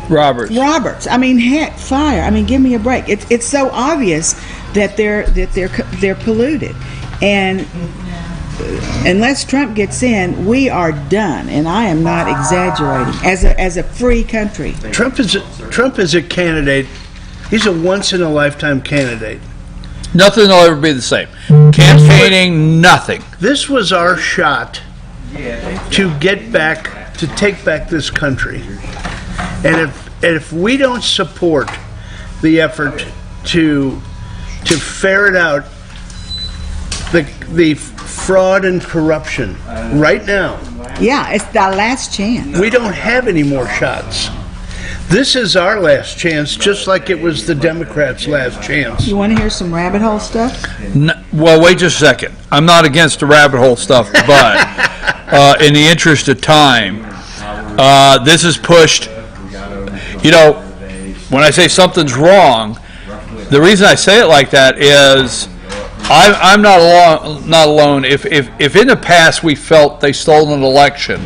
Roberts. I mean, heck, fire. I mean, give me a break. It's so obvious that they're polluted, and unless Trump gets in, we are done. And I am not exaggerating. As a free country, Trump is a candidate. He's a once in a lifetime candidate. Nothing will ever be the same. Campaigning, nothing. This was our shot to take back this country. And if we don't support the effort to ferret out the fraud and corruption right now, Yeah, it's our last chance. we don't have any more shots. This is our last chance, just like it was the Democrats' last chance. You want to hear some rabbit hole stuff? Well, wait just a second. I'm not against the rabbit hole stuff, but in the interest of time, this is pushed. You know, when I say something's wrong, the reason I say it like that is I'm not alone. If in the past we felt they stole an election,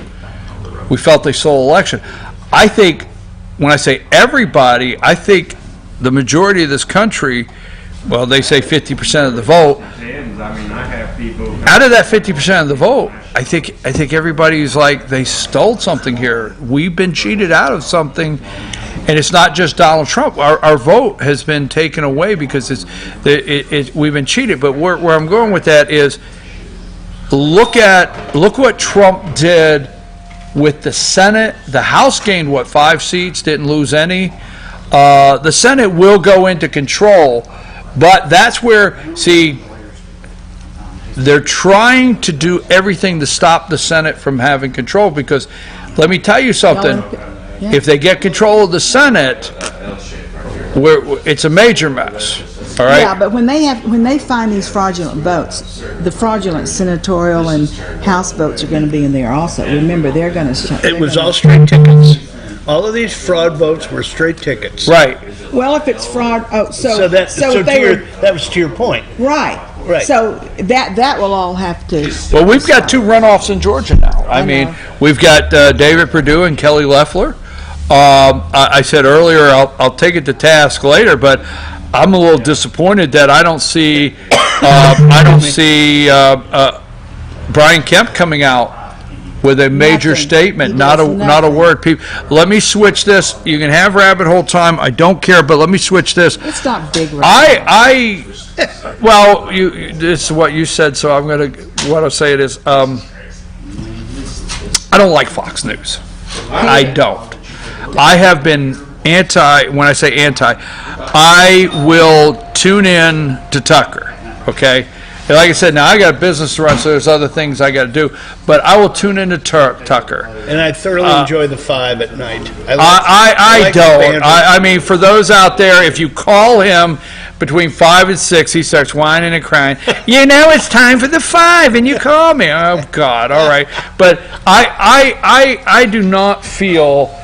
I think when I say everybody, I think the majority of this country, well, they say 50% of the vote. Out of that 50% of the vote, I think everybody's like, they stole something here. We've been cheated out of something, and it's not just Donald Trump. Our vote has been taken away because we've been cheated. But where I'm going with that is, look what Trump did with the Senate. The House gained, 5 seats, didn't lose any. The Senate will go into control, but that's where, see, they're trying to do everything to stop the Senate from having control, because let me tell you something, if they get control of the Senate, it's a major mess. All right? Yeah, but when they find these fraudulent votes, the fraudulent senatorial and House votes are going to be in there also. Remember, they're going to. It was all straight tickets. All of these fraud votes were straight tickets. Right. Well, if it's fraud, that was to your point. Right. Right. So that will all have to. Well, we've got 2 runoffs in Georgia now. I mean, we've got David Perdue and Kelly Loeffler. I said earlier I'll take it to task later, but I'm a little disappointed that I don't see Brian Kemp coming out with a major statement. Not a word. People, let me switch this. You can have rabbit hole time. I don't care, but let me switch this. It's not big rabbit hole. Well, this is what you said, so I'm gonna. What I'll say it is. I don't like Fox News. I don't. I have been anti. When I say anti, I will tune in to Tucker. Okay. And like I said, now I got a business to run, so there's other things I got to do. But I will tune into Tucker. And I thoroughly enjoy the 5 at night. I don't. I mean, for those out there, if you call him between 5 and 6, he starts whining and crying. You know, it's time for the 5, and you call me. Oh God! All right. But I do not feel.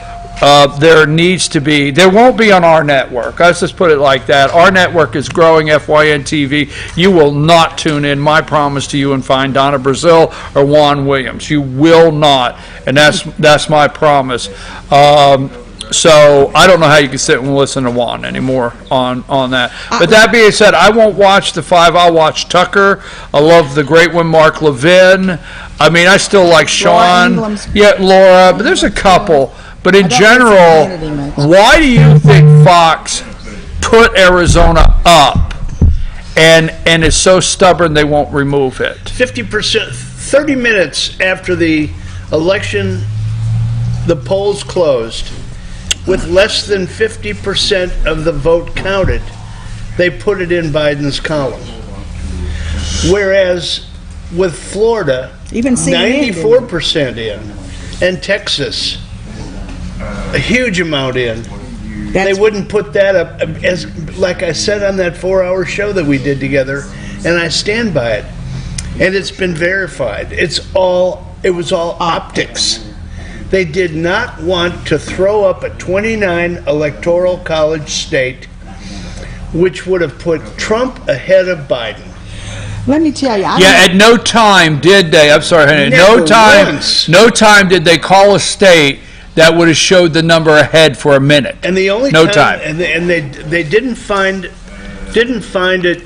There needs to be, there won't be on our network. Let's just put it like that. Our network is growing, FYN TV. You will not tune in, my promise to you, and find Donna Brazil or Juan Williams. You will not, and that's my promise. So I don't know how you can sit and listen to Juan anymore on that. But that being said, I won't watch the 5. I'll watch Tucker. I love the great one, Mark Levin. I mean, I still like Sean. Laura, but there's a couple. But in general, why do you think Fox put Arizona up and is so stubborn they won't remove it? 50%, 30 minutes after the election, the polls closed, with less than 50% of the vote counted, they put it in Biden's column. Whereas with Florida, even 94% in, and Texas, a huge amount in. They wouldn't put that up, as like I said on that 4-hour show that we did together, and I stand by it. And it's been verified. It was all optics. They did not want to throw up a 29 electoral college state, which would have put Trump ahead of Biden. Let me tell you. At no time did they. I'm sorry, Henry. No time did they call a state that would have showed the number ahead for a minute. And the only time. And they didn't find it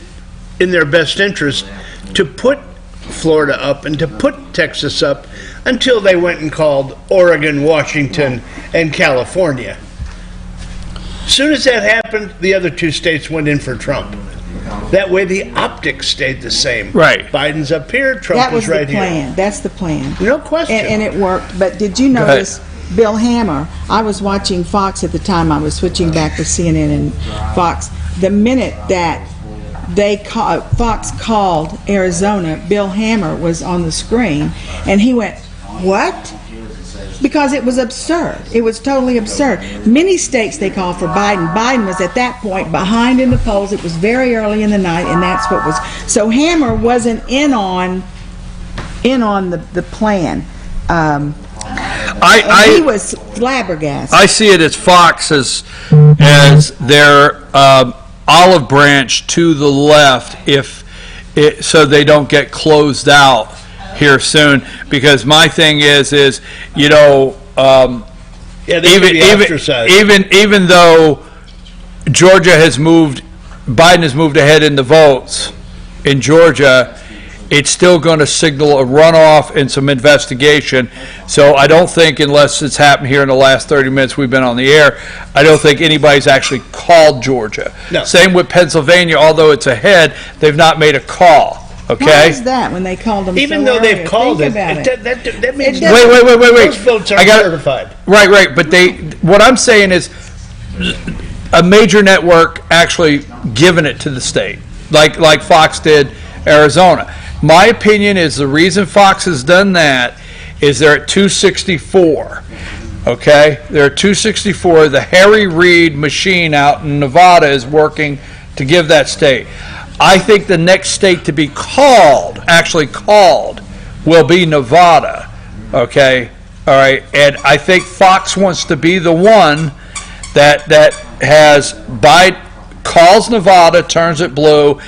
in their best interest to put Florida up and to put Texas up until they went and called Oregon, Washington, and California. As soon as that happened, the other 2 states went in for Trump. That way the optics stayed the same. Right. Biden's up here, Trump That was is right the plan. here. That's the plan. No question. And it worked. But did you notice Bill Hammer? I was watching Fox at the time. I was switching back to CNN and Fox. The minute that Fox called Arizona, Bill Hammer was on the screen, and he went, "What?" Because it was absurd. It was totally absurd. Many states they called for Biden. Biden was at that point behind in the polls. It was very early in the night, and that's what was. So Hammer wasn't in on the plan. He was flabbergasted. I see it as Fox as their olive branch to the left, so they don't get closed out here soon. Because my thing is even though Georgia has moved, Biden has moved ahead in the votes in Georgia, it's still going to signal a runoff and some investigation. So I don't think, unless it's happened here in the last 30 minutes we've been on the air, I don't think anybody's actually called Georgia. No. Same with Pennsylvania, although it's ahead, they've not made a call. Okay. Why is that when they called them? Even so though earlier? they've called Think it, about it. that means Wait. those votes aren't certified. Right. But what I'm saying is, a major network actually giving it to the state, like Fox did Arizona. My opinion is the reason Fox has done that is they're at 264. Okay, they're at 264. The Harry Reid machine out in Nevada is working to give that state. I think the next state to be actually called, will be Nevada. Okay, all right, and I think Fox wants to be the one that calls Nevada, turns it blue,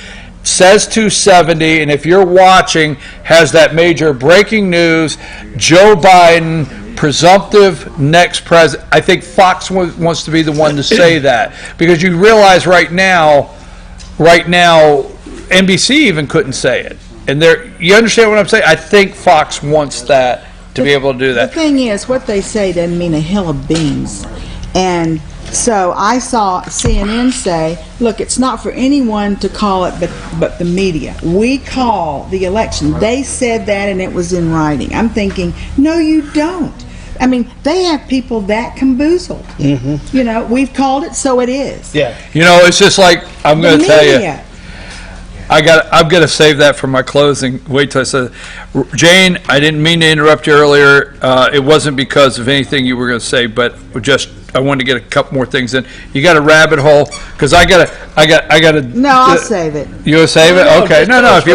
says 270, and if you're watching, has that major breaking news, Joe Biden, presumptive next president. I think Fox wants to be the one to say that, because you realize right now, NBC even couldn't say it. And you understand what I'm saying? I think Fox wants that to be able to do that. The thing is, what they say doesn't mean a hill of beans. And so I saw CNN say, look, it's not for anyone to call it but the media. We call the election. They said that, and it was in writing. I'm thinking, no, you don't. I mean, they have people that camboozled. Mm-hmm. We've called it, so it is. Yeah. It's just like, I'm going to tell you, I'm going to save that for my closing. Wait till I say, Jane, I didn't mean to interrupt you earlier. It wasn't because of anything you were going to say, but I wanted to get a couple more things in. You got a rabbit hole? Because I got to. No, I'll save it. You want to save it? Okay. No. If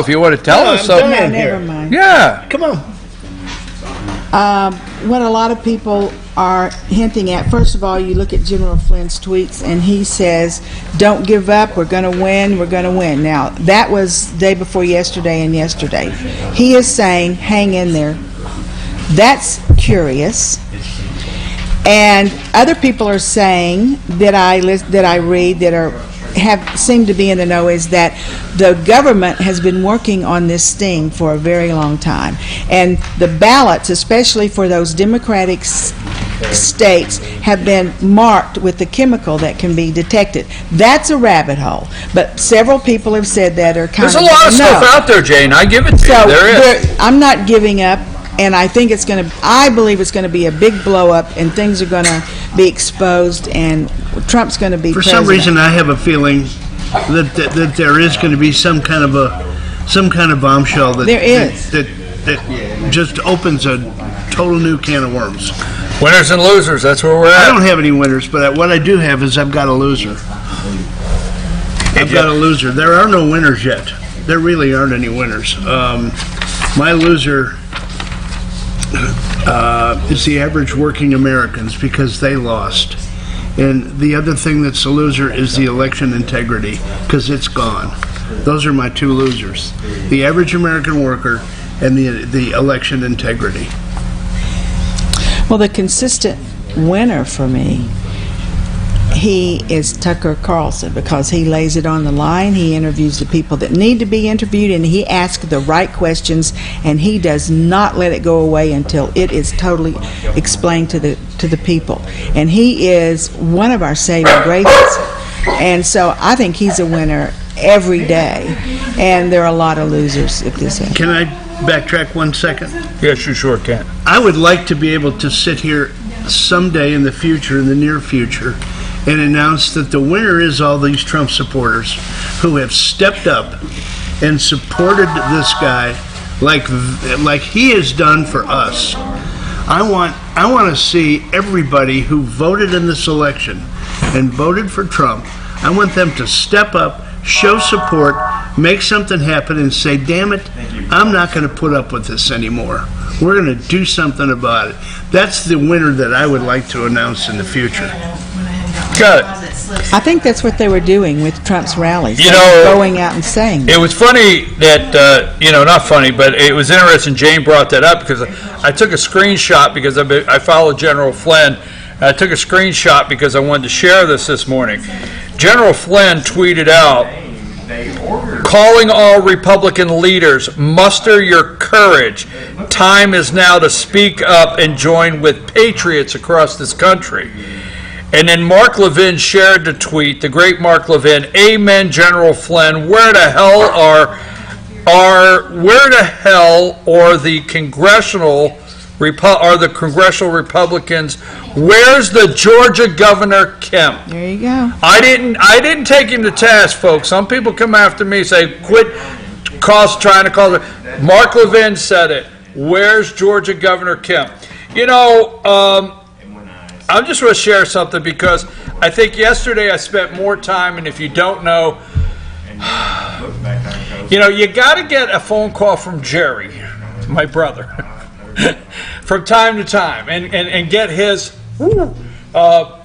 you want to tell us something. No, never mind. Yeah. Come on. What a lot of people are hinting at, first of all, you look at General Flynn's tweets, and he says, don't give up, we're going to win. Now, that was day before yesterday and yesterday. He is saying, hang in there. That's curious. And other people are saying that I read that seem to be in the know is that the government has been working on this sting for a very long time, and the ballots, especially for those Democratic states, have been marked with the chemical that can be detected. That's a rabbit hole, but several people have said that are kind There's a lot of stuff out there, Jane. I give it to you. There is. I'm not giving up. And I think I believe it's going to be a big blow up, and things are going to be exposed, and Trump's going to be president. For some reason, I have a feeling that there is going to be some kind of bombshell that just opens a total new can of worms. Winners and losers. That's where we're at. I don't have any winners, but what I do have is I've got a loser. There are no winners yet. There really aren't any winners. My loser is the average working Americans, because they lost. And the other thing that's a loser is the election integrity, because it's gone. Those are my two losers: the average American worker and the election integrity. Well, the consistent winner for me, he is Tucker Carlson, because he lays it on the line. He interviews the people that need to be interviewed, and he asks the right questions, and he does not let it go away until it is totally explained to the people. And he is one of our saving graces. And so I think he's a winner. every day, and there are a lot of losers if this happens. Can I backtrack 1 second? Yes, you sure can. I would like to be able to sit here someday in the future, in the near future, and announce that the winner is all these Trump supporters who have stepped up and supported this guy like he has done for us. I want to see everybody who voted in this election and voted for Trump. I want them to step up, show support, make something happen, and say, damn it, I'm not going to put up with this anymore. We're going to do something about it. That's the winner that I would like to announce in the future. Good. I think that's what they were doing with Trump's rallies. You know, going out and saying it was funny that, not funny, but it was interesting Jane brought that up because I took a screenshot because I follow General Flynn. I took a screenshot because I wanted to share this morning. General Flynn tweeted out, calling all Republican leaders, muster your courage. Time is now to speak up and join with patriots across this country. And then Mark Levin shared the tweet, the great Mark Levin, amen, General Flynn, where the hell are the congressional Republicans? Where's the Georgia Governor Kemp? There you go. I didn't take him to task, folks. Some people come after me, say, quit trying to call it. Mark Levin said it. Where's Georgia Governor Kemp? I just want to share something because I think yesterday I spent more time, and if you don't know, you got to get a phone call from Jerry, my brother, from time to time, and get his.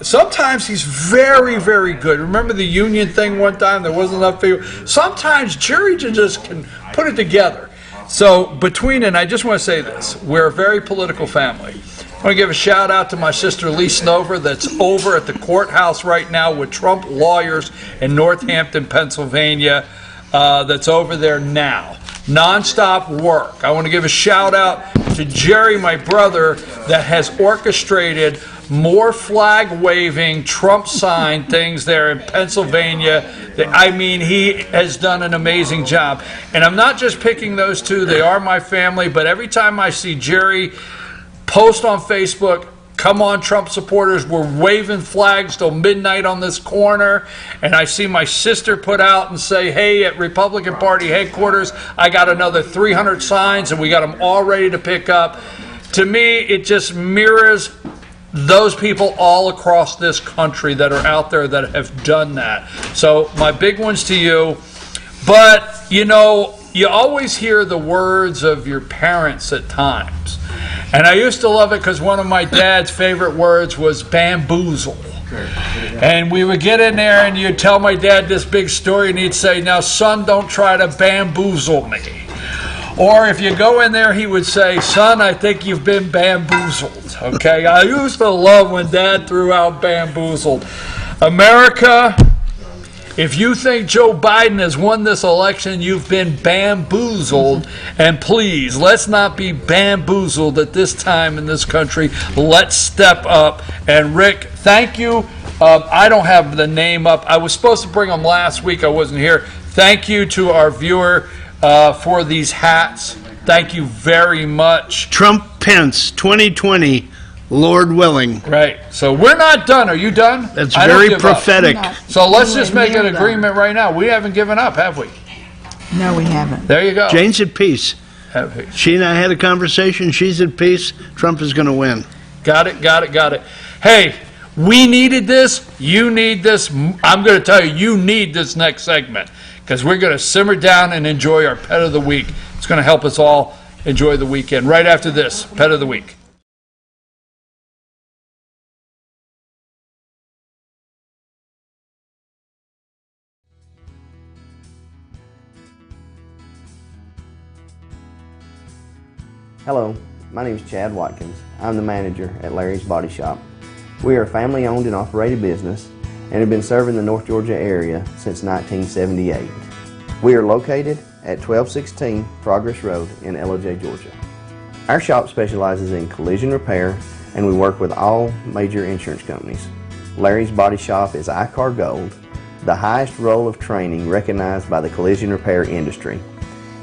Sometimes he's very, very good. Remember the union thing one time? There wasn't enough people. Sometimes Jerry just can put it together. So I just want to say this. We're a very political family. I want to give a shout out to my sister Lee Snover that's over at the courthouse right now with Trump lawyers in Northampton, Pennsylvania, that's over there now. Nonstop work. I want to give a shout out to Jerry, my brother, that has orchestrated more flag-waving, Trump-signed things there in Pennsylvania. He has done an amazing job. And I'm not just picking those two. They are my family. But every time I see Jerry post on Facebook, come on, Trump supporters, we're waving flags till midnight on this corner. And I see my sister put out and say, hey, at Republican Party headquarters, I got another 300 signs, and we got them all ready to pick up. To me, it just mirrors those people all across this country that are out there that have done that. So my big ones to you. But, you always hear the words of your parents at times. And I used to love it because one of my dad's favorite words was bamboozle. And we would get in there and you'd tell my dad this big story and he'd say, now, son, don't try to bamboozle me. Or if you go in there, he would say, son, I think you've been bamboozled. Okay? I used to love when Dad threw out bamboozled. America, if you think Joe Biden has won this election, you've been bamboozled. And please, let's not be bamboozled at this time in this country. Let's step up. And Rick, thank you. I don't have the name up. I was supposed to bring them last week. I wasn't here. Thank you to our viewer for these hats. Thank you very much. Trump-Pence 2020, Lord willing. Right. So we're not done. Are you done? That's very prophetic. So let's just make an agreement right now. We haven't given up, have we? No, we haven't. There you go. Jane's at peace. At peace. She and I had a conversation. She's at peace. Trump is going to win. Got it. Hey, we needed this. You need this. I'm going to tell you, you need this next segment because we're going to simmer down and enjoy our Pet of the Week. It's going to help us all enjoy the weekend. Right after this, Pet of the Week. Hello, my name is Chad Watkins. I'm the manager at Larry's Body Shop. We are a family-owned and operated business and have been serving the North Georgia area since 1978. We are located at 1216 Progress Road in LOJ, Georgia. Our shop specializes in collision repair and we work with all major insurance companies. Larry's Body Shop is ICAR Gold, the highest role of training recognized by the collision repair industry.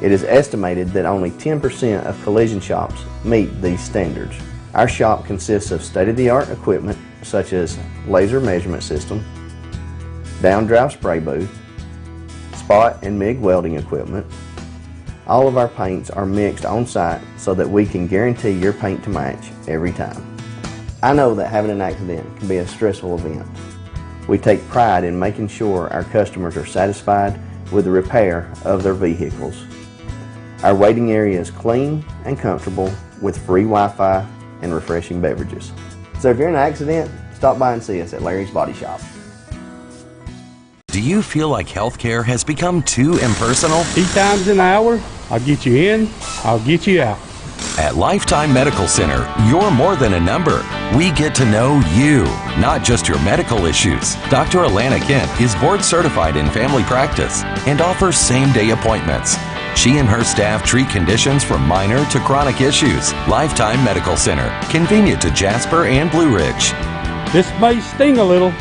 It is estimated that only 10% of collision shops meet these standards. Our shop consists of state-of-the-art equipment such as laser measurement system, down-drive spray booth, spot and MIG welding equipment. All of our paints are mixed on site so that we can guarantee your paint to match every time. I know that having an accident can be a stressful event. We take pride in making sure our customers are satisfied with the repair of their vehicles. Our waiting area is clean and comfortable with free Wi-Fi and refreshing beverages. So if you're in an accident, stop by and see us at Larry's Body Shop. Do you feel like healthcare has become too impersonal? 3 times an hour, I'll get you in, I'll get you out. At Lifetime Medical Center, you're more than a number. We get to know you, not just your medical issues. Dr. Alana Kent is board certified in family practice and offers same-day appointments. She and her staff treat conditions from minor to chronic issues. Lifetime Medical Center, convenient to Jasper and Blue Ridge. This may sting a little.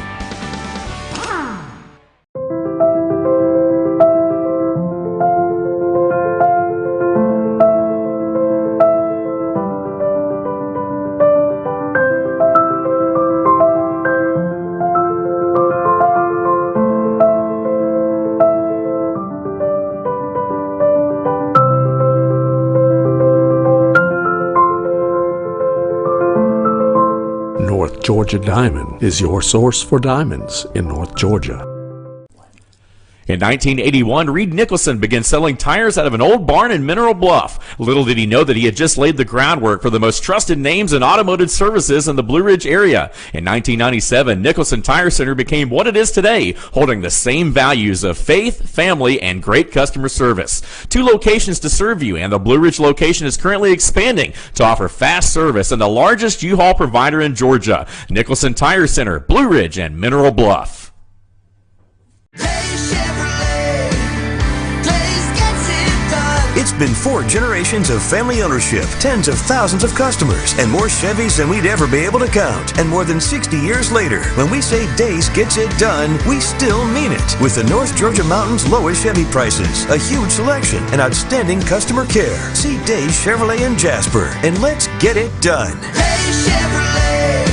North Georgia Diamond is your source for diamonds in North Georgia. In 1981, Reed Nicholson began selling tires out of an old barn in Mineral Bluff. Little did he know that he had just laid the groundwork for the most trusted names in automotive services in the Blue Ridge area. In 1997, Nicholson Tire Center became what it is today, holding the same values of faith, family, and great customer service. 2 locations to serve you, and the Blue Ridge location is currently expanding to offer fast service and the largest U-Haul provider in Georgia. Nicholson Tire Center, Blue Ridge, and Mineral Bluff. It's been 4 generations of family ownership, tens of thousands of customers, and more Chevys than we'd ever be able to count. And more than 60 years later, when we say Days gets it done, we still mean it. With the North Georgia Mountains lowest Chevy prices, a huge selection, and outstanding customer care. See Days Chevrolet in Jasper, and let's get it done. Days Chevrolet,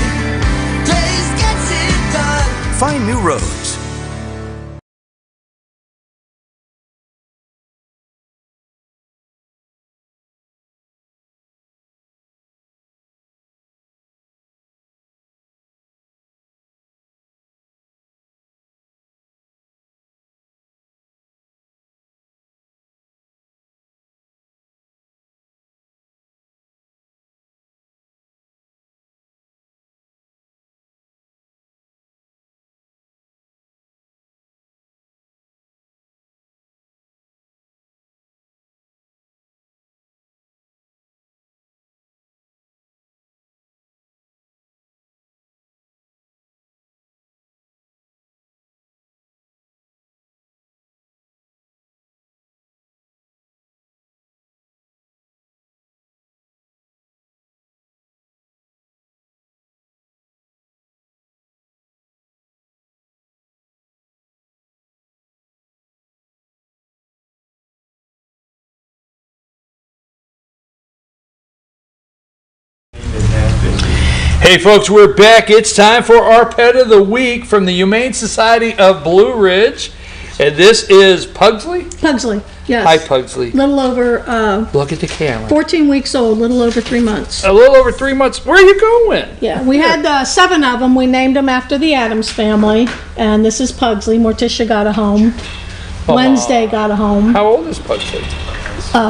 Days gets it done. Find new roads. Hey folks, we're back. It's time for our pet of the week from the Humane Society of Blue Ridge. And this is Pugsley? Pugsley, yes. Hi, Pugsley. Little over look at the camera. 14 weeks old, little over 3 months. A little over 3 months. Where are you going? Yeah, we had 7 of them. We named them after the Addams family. And this is Pugsley. Morticia got a home. Wednesday got a home. How old is Pugsley?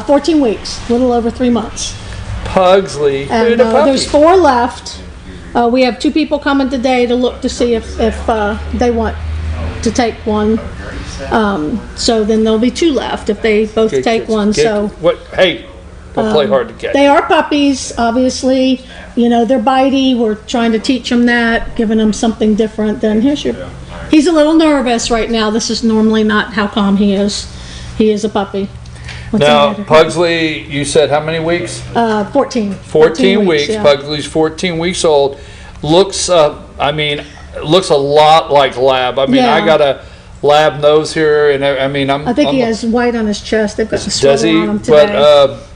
14 weeks, little over 3 months. Pugsley. And there's 4 left. We have 2 people coming today to look to see if they want to take one. So then there'll be 2 left if they both take one. So what? Hey, don't play hard to get. They are puppies, obviously. You know, they're bitey. We're trying to teach them that, giving them something different than he's a little nervous right now. This is normally not how calm he is. He is a puppy. Now, Pugsley, you said how many weeks? 14. 14 weeks. Yeah. Pugsley's 14 weeks old. Looks a lot like Lab. I mean, Yeah. I got a lab nose here, and I mean, I think he has white on his chest. They've got some Does sweater he? on him today. But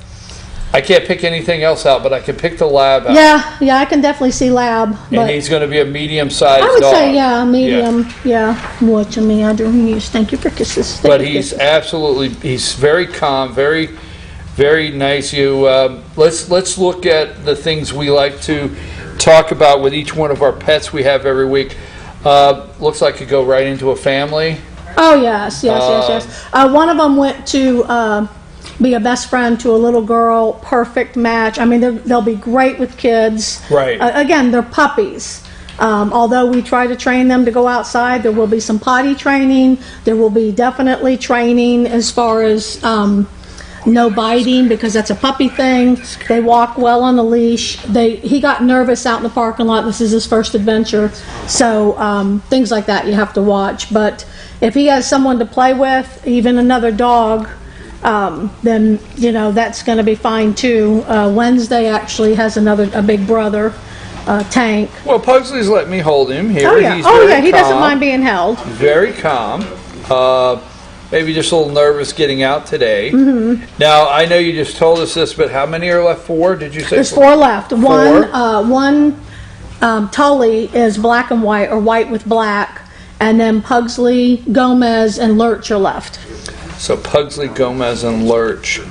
I can't pick anything else out, but I can pick the lab out. Yeah, I can definitely see lab. And But he's going to be a medium-sized I would dog. say, yeah, medium. Yeah. Watch me. I do. Thank you for kisses. Thank But you for he's kisses. absolutely, he's very calm, very, very nice. Let's look at the things we like to talk about with each one of our pets we have every week. Looks like it go right into a family. Oh, yes. One of them went to be a best friend to a little girl. Perfect match. I mean, they'll be great with kids. Right. Again, they're puppies. Although we try to train them to go outside, there will be some potty training. There will be definitely training as far as no biting, because that's a puppy thing. They walk well on a leash. He got nervous out in the parking lot. This is his first adventure. So things like that you have to watch. But if he has someone to play with, even another dog, then that's going to be fine too. Wednesday actually has a big brother, Tank. Well, Pugsley's let me hold him here. Oh yeah, He's very he doesn't calm. mind being held. Very calm. Maybe just a little nervous getting out today. Mm-hmm. Now, I know you just told us this, but how many are left? 4? Did you say? There's 4 left. Four? One Tully is black and white, or white with black, and then Pugsley, Gomez, and Lurch are left. So Pugsley, Gomez, and Lurch.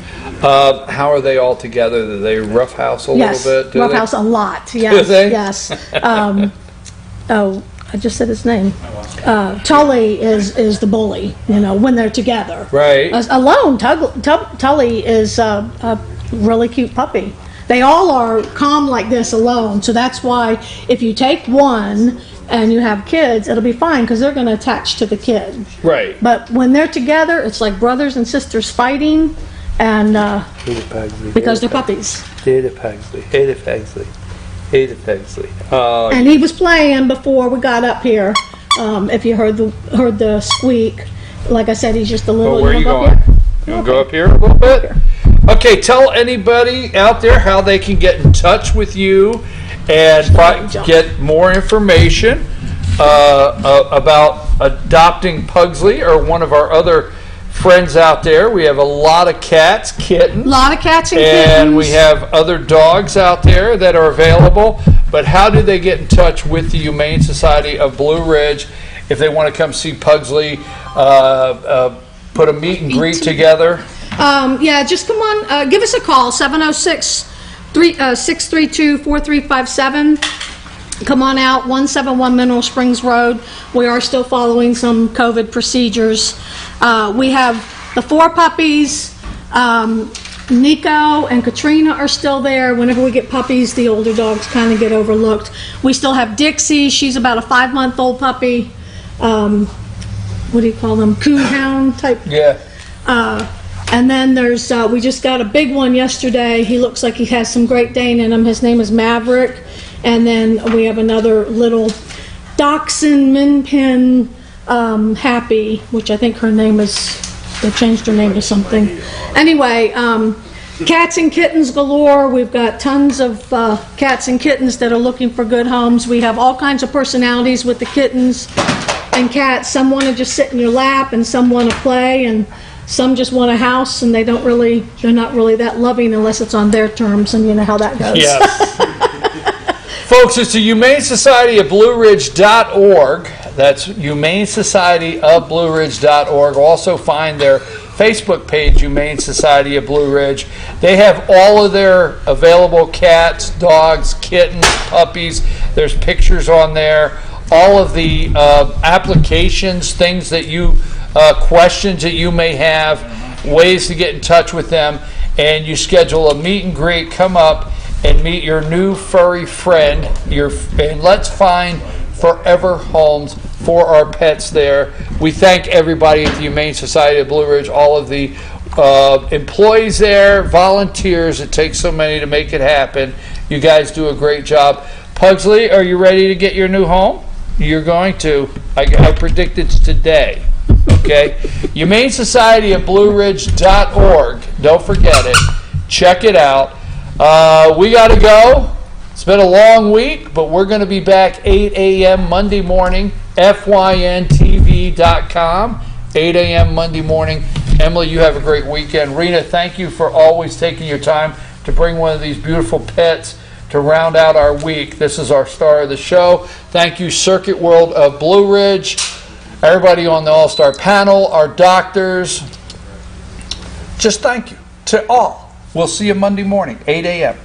How are they all together? Do they roughhouse a Yes, little bit? Do roughhouse a lot. Yes, Do they? yes. I just said his name. Tully is the bully, when they're together. Right. Alone, Tully is a really cute puppy. They all are calm like this alone, so that's why if you take one and you have kids, it'll be fine because they're going to attach to the kid. Right. But when they're together, it's like brothers and sisters fighting, and because they're puppies. Hated Pugsley. Hated Pugsley. Hated Pugsley. And he was playing before we got up here. If you heard the squeak, like I said, he's just a little. Where are you going? You want to go up here a little bit? Okay, tell anybody out there how they can get in touch with you and get more information about adopting Pugsley or one of our other friends out there. We have a lot of cats, kittens. A lot of cats and kittens. And we have other dogs out there that are available. But how do they get in touch with the Humane Society of Blue Ridge if they want to come see Pugsley, put a meet and greet together? Just come on, give us a call, 706-632-4357. Come on out, 171 Mineral Springs Road. We are still following some COVID procedures. We have the 4 puppies. Nico and Katrina are still there. Whenever we get puppies, the older dogs kind of get overlooked. We still have Dixie. She's about a 5-month-old puppy. What do you call them? Coonhound type. Yeah. And then there's, we just got a big one yesterday. He looks like he has some Great Dane in him. His name is Maverick. And then we have another little Dachshund Min Pin Happy, which I think her name is, they changed her name to something. Anyway, cats and kittens galore. We've got tons of cats and kittens that are looking for good homes. We have all kinds of personalities with the kittens and cats. Some want to just sit in your lap, and some want to play, and some just want a house, and they're not really that loving unless it's on their terms, and you know how that goes. Yes. Folks, it's the Humane Society of Blue Ridge.org. That's Humane Society of Blue Ridge.org. Also find their Facebook page, Humane Society of Blue Ridge. They have all of their available cats, dogs, kittens, puppies. There's pictures on there. All of the applications, things that you, questions that you may have, ways to get in touch with them, and you schedule a meet and greet. Come up and meet your new furry friend. And let's find forever homes for our pets there. We thank everybody at the Humane Society of Blue Ridge, all of the employees there, volunteers. It takes so many to make it happen. You guys do a great job. Pugsley, are you ready to get your new home? You're going to. I predict it's today. Okay? Humane Society of Blue Ridge.org. Don't forget it. Check it out. We got to go. It's been a long week, but we're going to be back 8 a.m. Monday morning, FYN TV bkp.com, 8 a.m. Monday morning. Emily, you have a great weekend. Rena, thank you for always taking your time to bring one of these beautiful pets to round out our week. This is our star of the show. Thank you, Circuit World of Blue Ridge, everybody on the All-Star panel, our doctors. Just thank you to all. We'll see you Monday morning, 8 a.m.